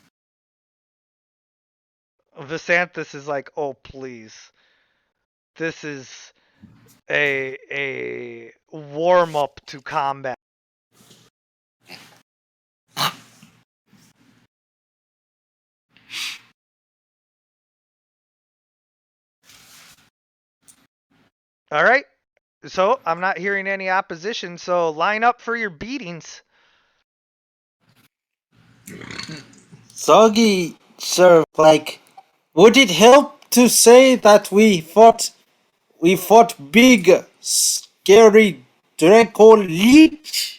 Visanthus is like, oh please, this is a warm up to combat. All right, So I'm not hearing any opposition. So line up for your beatings.
Soggy sort of like, would it help to say that we fought big, scary Dracolichs?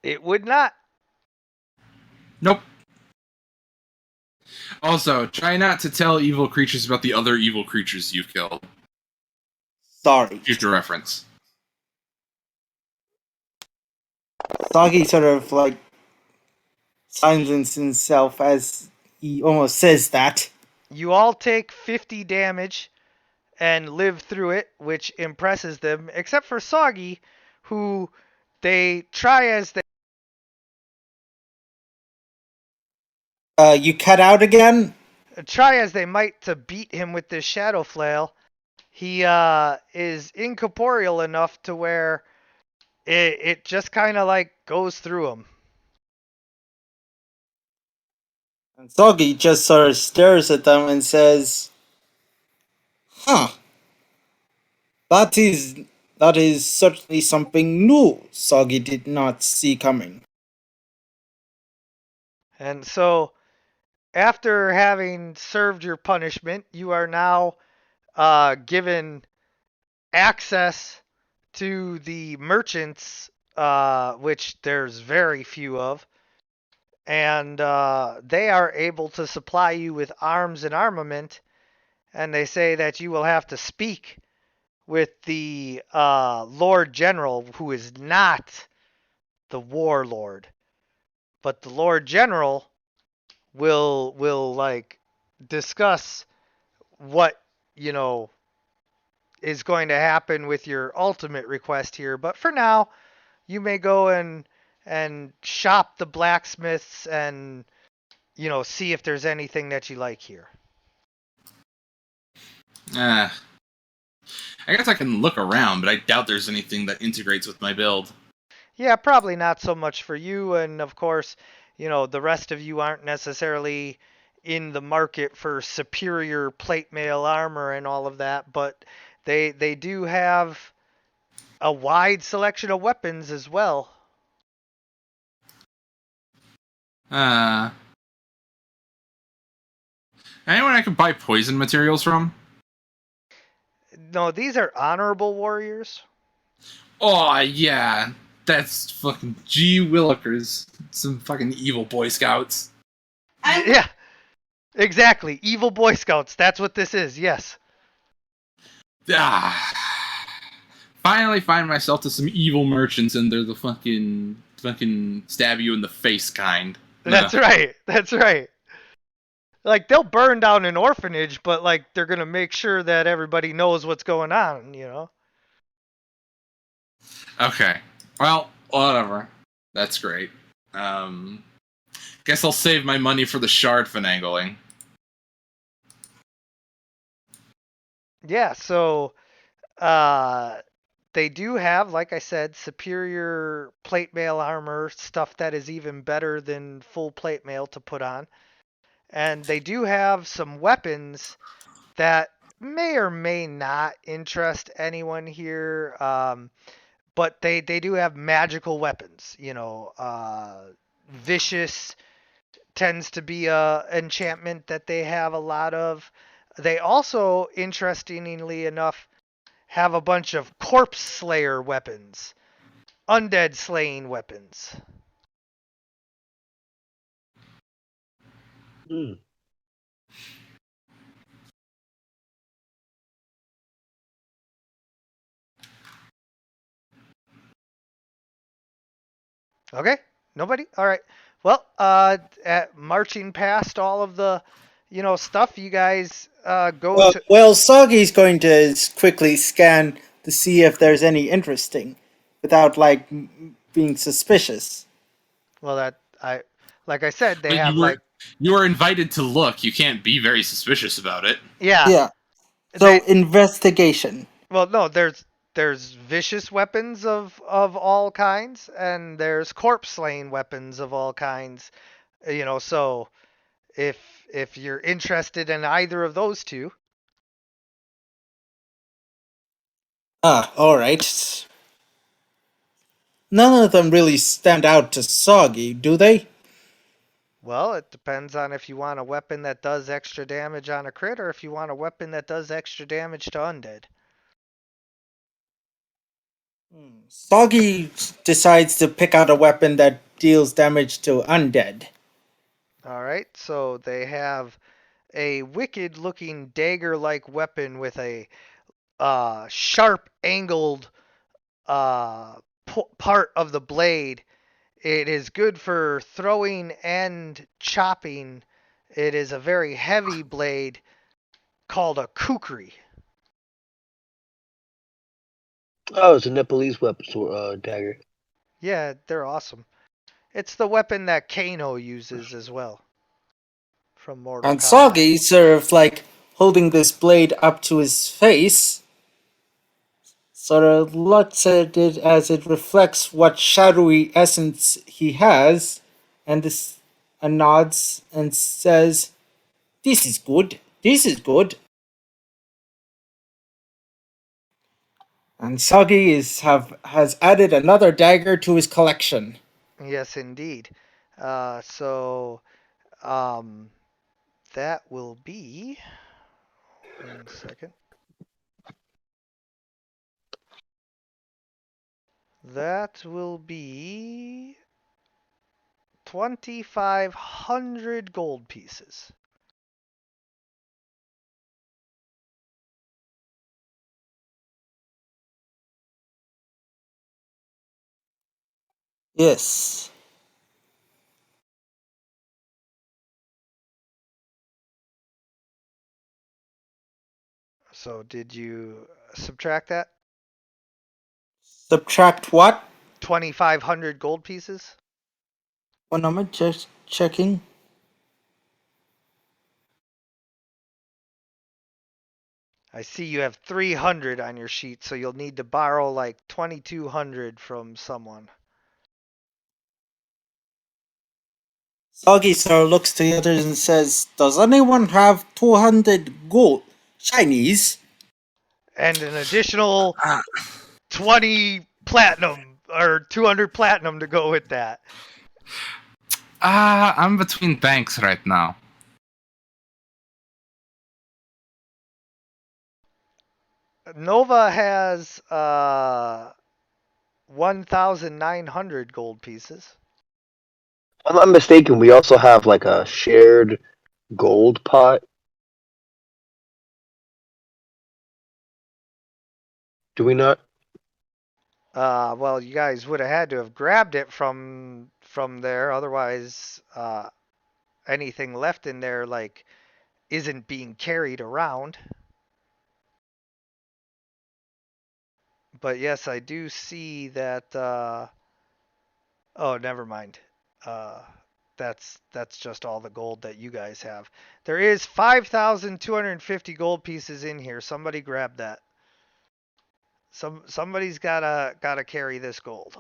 It would not.
Nope. Also, try not to tell evil creatures about the other evil creatures you've killed.
Sorry.
Future reference.
Soggy sort of like silences himself as he almost says that.
You all take 50 damage and live through it, which impresses them, except for Soggy, who they try as they
You cut out again?
might to beat him with this shadow flail. He is incorporeal enough to where it just kind of like goes through him.
And Soggy just sort of stares at them and says, "Huh. That is certainly something new Soggy did not see coming."
And so, after having served your punishment, you are now given access to the merchants, which there's very few of, and they are able to supply you with arms and armament. And they say that you will have to speak with the Lord General, who is not the Warlord, but the Lord General will like discuss what you know is going to happen with your ultimate request here. But for now, you may go and shop the blacksmiths and see if there's anything that you like here.
I guess I can look around, but I doubt there's anything that integrates with my build.
Yeah, probably not so much for you, and of course, the rest of you aren't necessarily in the market for superior plate mail armor and all of that, but they do have a wide selection of weapons as well.
Anyone I could buy poison materials from?
No, these are honorable warriors.
Oh, yeah. That's fucking G. Willikers. Some fucking evil Boy Scouts.
Yeah, exactly. Evil Boy Scouts. That's what this is. Yes.
Ah. Finally find myself to some evil merchants and they're the fucking stab you in the face kind.
That's right. That's right. Like they'll burn down an orphanage, but like they're gonna make sure that everybody knows what's going on.
Okay. Well, whatever. That's great. Guess I'll save my money for the shard finagling.
Yeah, so they do have, like I said, superior plate mail armor, stuff that is even better than full plate mail to put on. And they do have some weapons that may or may not interest anyone here. But they do have magical weapons. Vicious tends to be a enchantment that they have a lot of. They also, interestingly enough, have a bunch of corpse slayer weapons, undead slaying weapons. Okay, nobody. All right. Well, marching past all of the, stuff, you guys go
Well,
to.
well, Soggy's going to quickly scan to see if there's any interesting, without like being suspicious.
Well, like I said, they
But
have like,
you were invited to look. You can't be very suspicious about it.
yeah,
Yeah. So
they.
investigation.
Well, no, there's vicious weapons of all kinds, and there's corpse slaying weapons of all kinds. So if if you're interested in either of those two.
Ah, alright. None of them really stand out to Soggy, do they?
Well, it depends on if you want a weapon that does extra damage on a crit or if you want a weapon that does extra damage to undead.
Soggy decides to pick out a weapon that deals damage to undead.
All right, so they have a wicked looking dagger like weapon with a sharp angled part of the blade. It is good for throwing and chopping. It is a very heavy blade called a kukri.
Oh, it's a Nepalese weapon, dagger.
Yeah, they're awesome. It's the weapon that Kano uses as well from Mortal
And
Kombat.
Soggy, sort of like holding this blade up to his face, sort of looks at it as it reflects what shadowy essence he has, and this and nods and says, "This is good. This is good." And Soggy has added another dagger to his collection.
Yes, indeed. So um, that will be 1 second. That will be 2,500 gold pieces.
Yes.
So did you subtract that?
Subtract what?
2,500 gold pieces?
One moment, just checking.
I see you have 300 on your sheet, so you'll need to borrow like 2,200 from someone.
Soggy sort of looks to the others and says, "Does anyone have 200 gold shinies?"
And an additional 20 platinum or 200 platinum to go with that.
I'm between banks right now.
Nova has 1,900 gold pieces.
If I'm not mistaken, we also have like a shared gold pot. Do we not?
Well, you guys would have had to have grabbed it from there, otherwise, anything left in there like isn't being carried around. But yes, I do see that. Oh, never mind. Uh, that's just all the gold that you guys have. There is 5,250 gold pieces in here. Somebody grab that. Somebody's gotta carry this gold.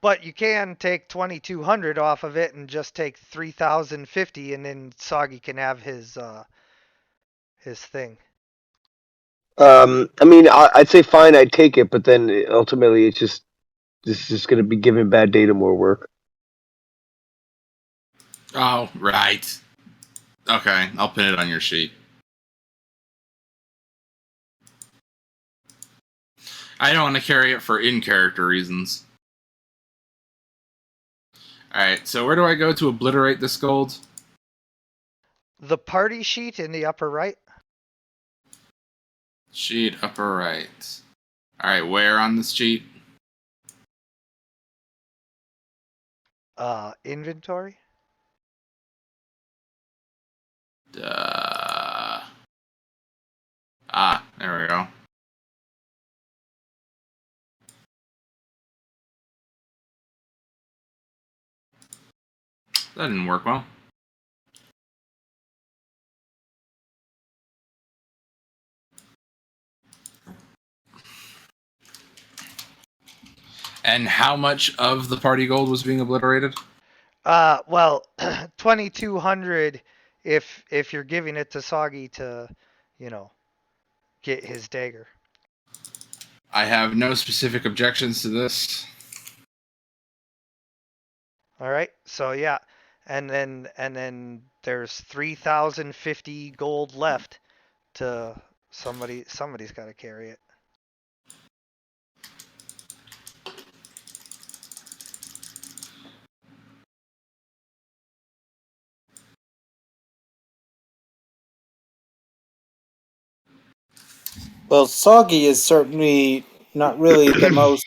But you can take 2,200 off of it and just take 3,050, and then Soggy can have his thing.
I mean, I'd say fine, I'd take it, but then ultimately, this is just going to be giving bad data more work.
Oh, right. Okay, I'll pin it on your sheet. I don't want to carry it for in-character reasons. Alright, so where do I go to obliterate this gold?
The party sheet in the upper right.
Sheet upper right. Alright, where on this sheet?
Inventory.
There we go. That didn't work well. And how much of the party gold was being obliterated?
Well, 2,200 if you're giving it to Soggy to, you know, get his dagger.
I have no specific objections to this.
All right. So yeah, and then there's 3,050 gold left to somebody. Somebody's got to carry it.
Well, Soggy is certainly not really the most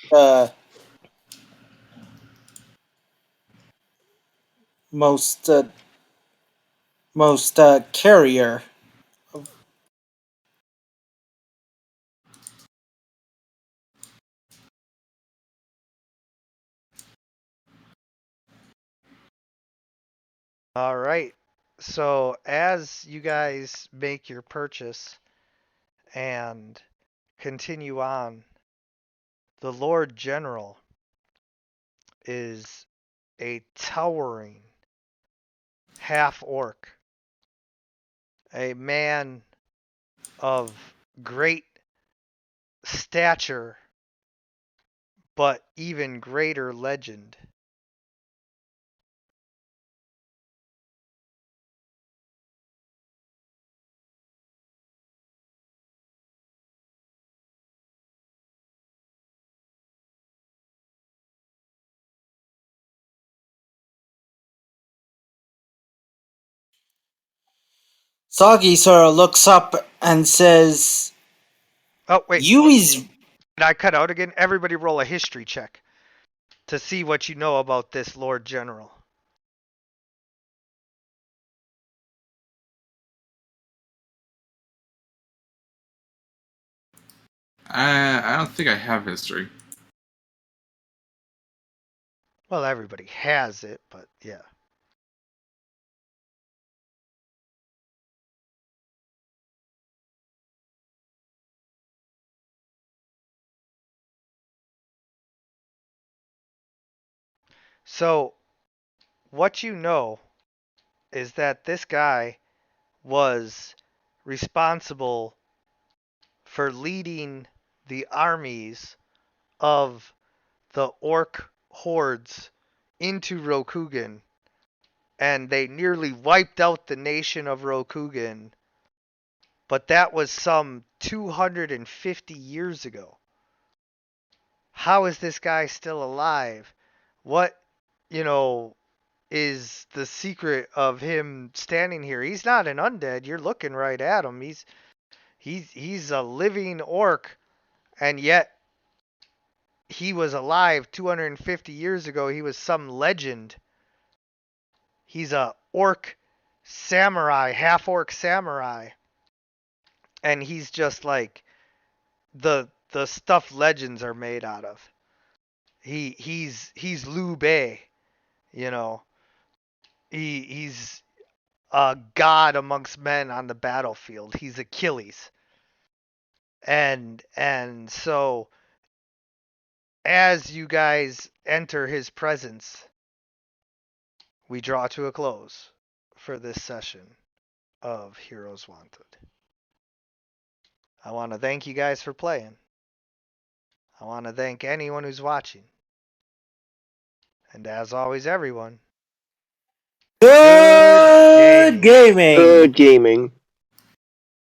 carrier.
All right. So as you guys make your purchase and continue on, the Lord General is a towering half orc, a man of great stature, but even greater legend.
Soggy sort of looks up and says,
Oh, wait.
"You is
Did I cut out again? Everybody roll a history check to see what you know about this Lord General.
I don't think I have history.
Well, everybody has it, but yeah. So, what you know is that this guy was responsible for leading the armies of the orc hordes into Rokugan, and they nearly wiped out the nation of Rokugan, but that was some 250 years ago. How is this guy still alive? What, you know, is the secret of him standing here? He's not an undead. You're looking right at him. He's a living orc, and yet he was alive 250 years ago. He was some legend. He's a orc samurai, half orc samurai, and he's just like the stuff legends are made out of. He's Liu Bei, you know. He's a god amongst men on the battlefield. He's Achilles. And so as you guys enter his presence, we draw to a close for this session of Heroes Wanted. I want to thank you guys for playing. I want to thank anyone who's watching. And as always, everyone,
good
gaming.
gaming."
Good gaming.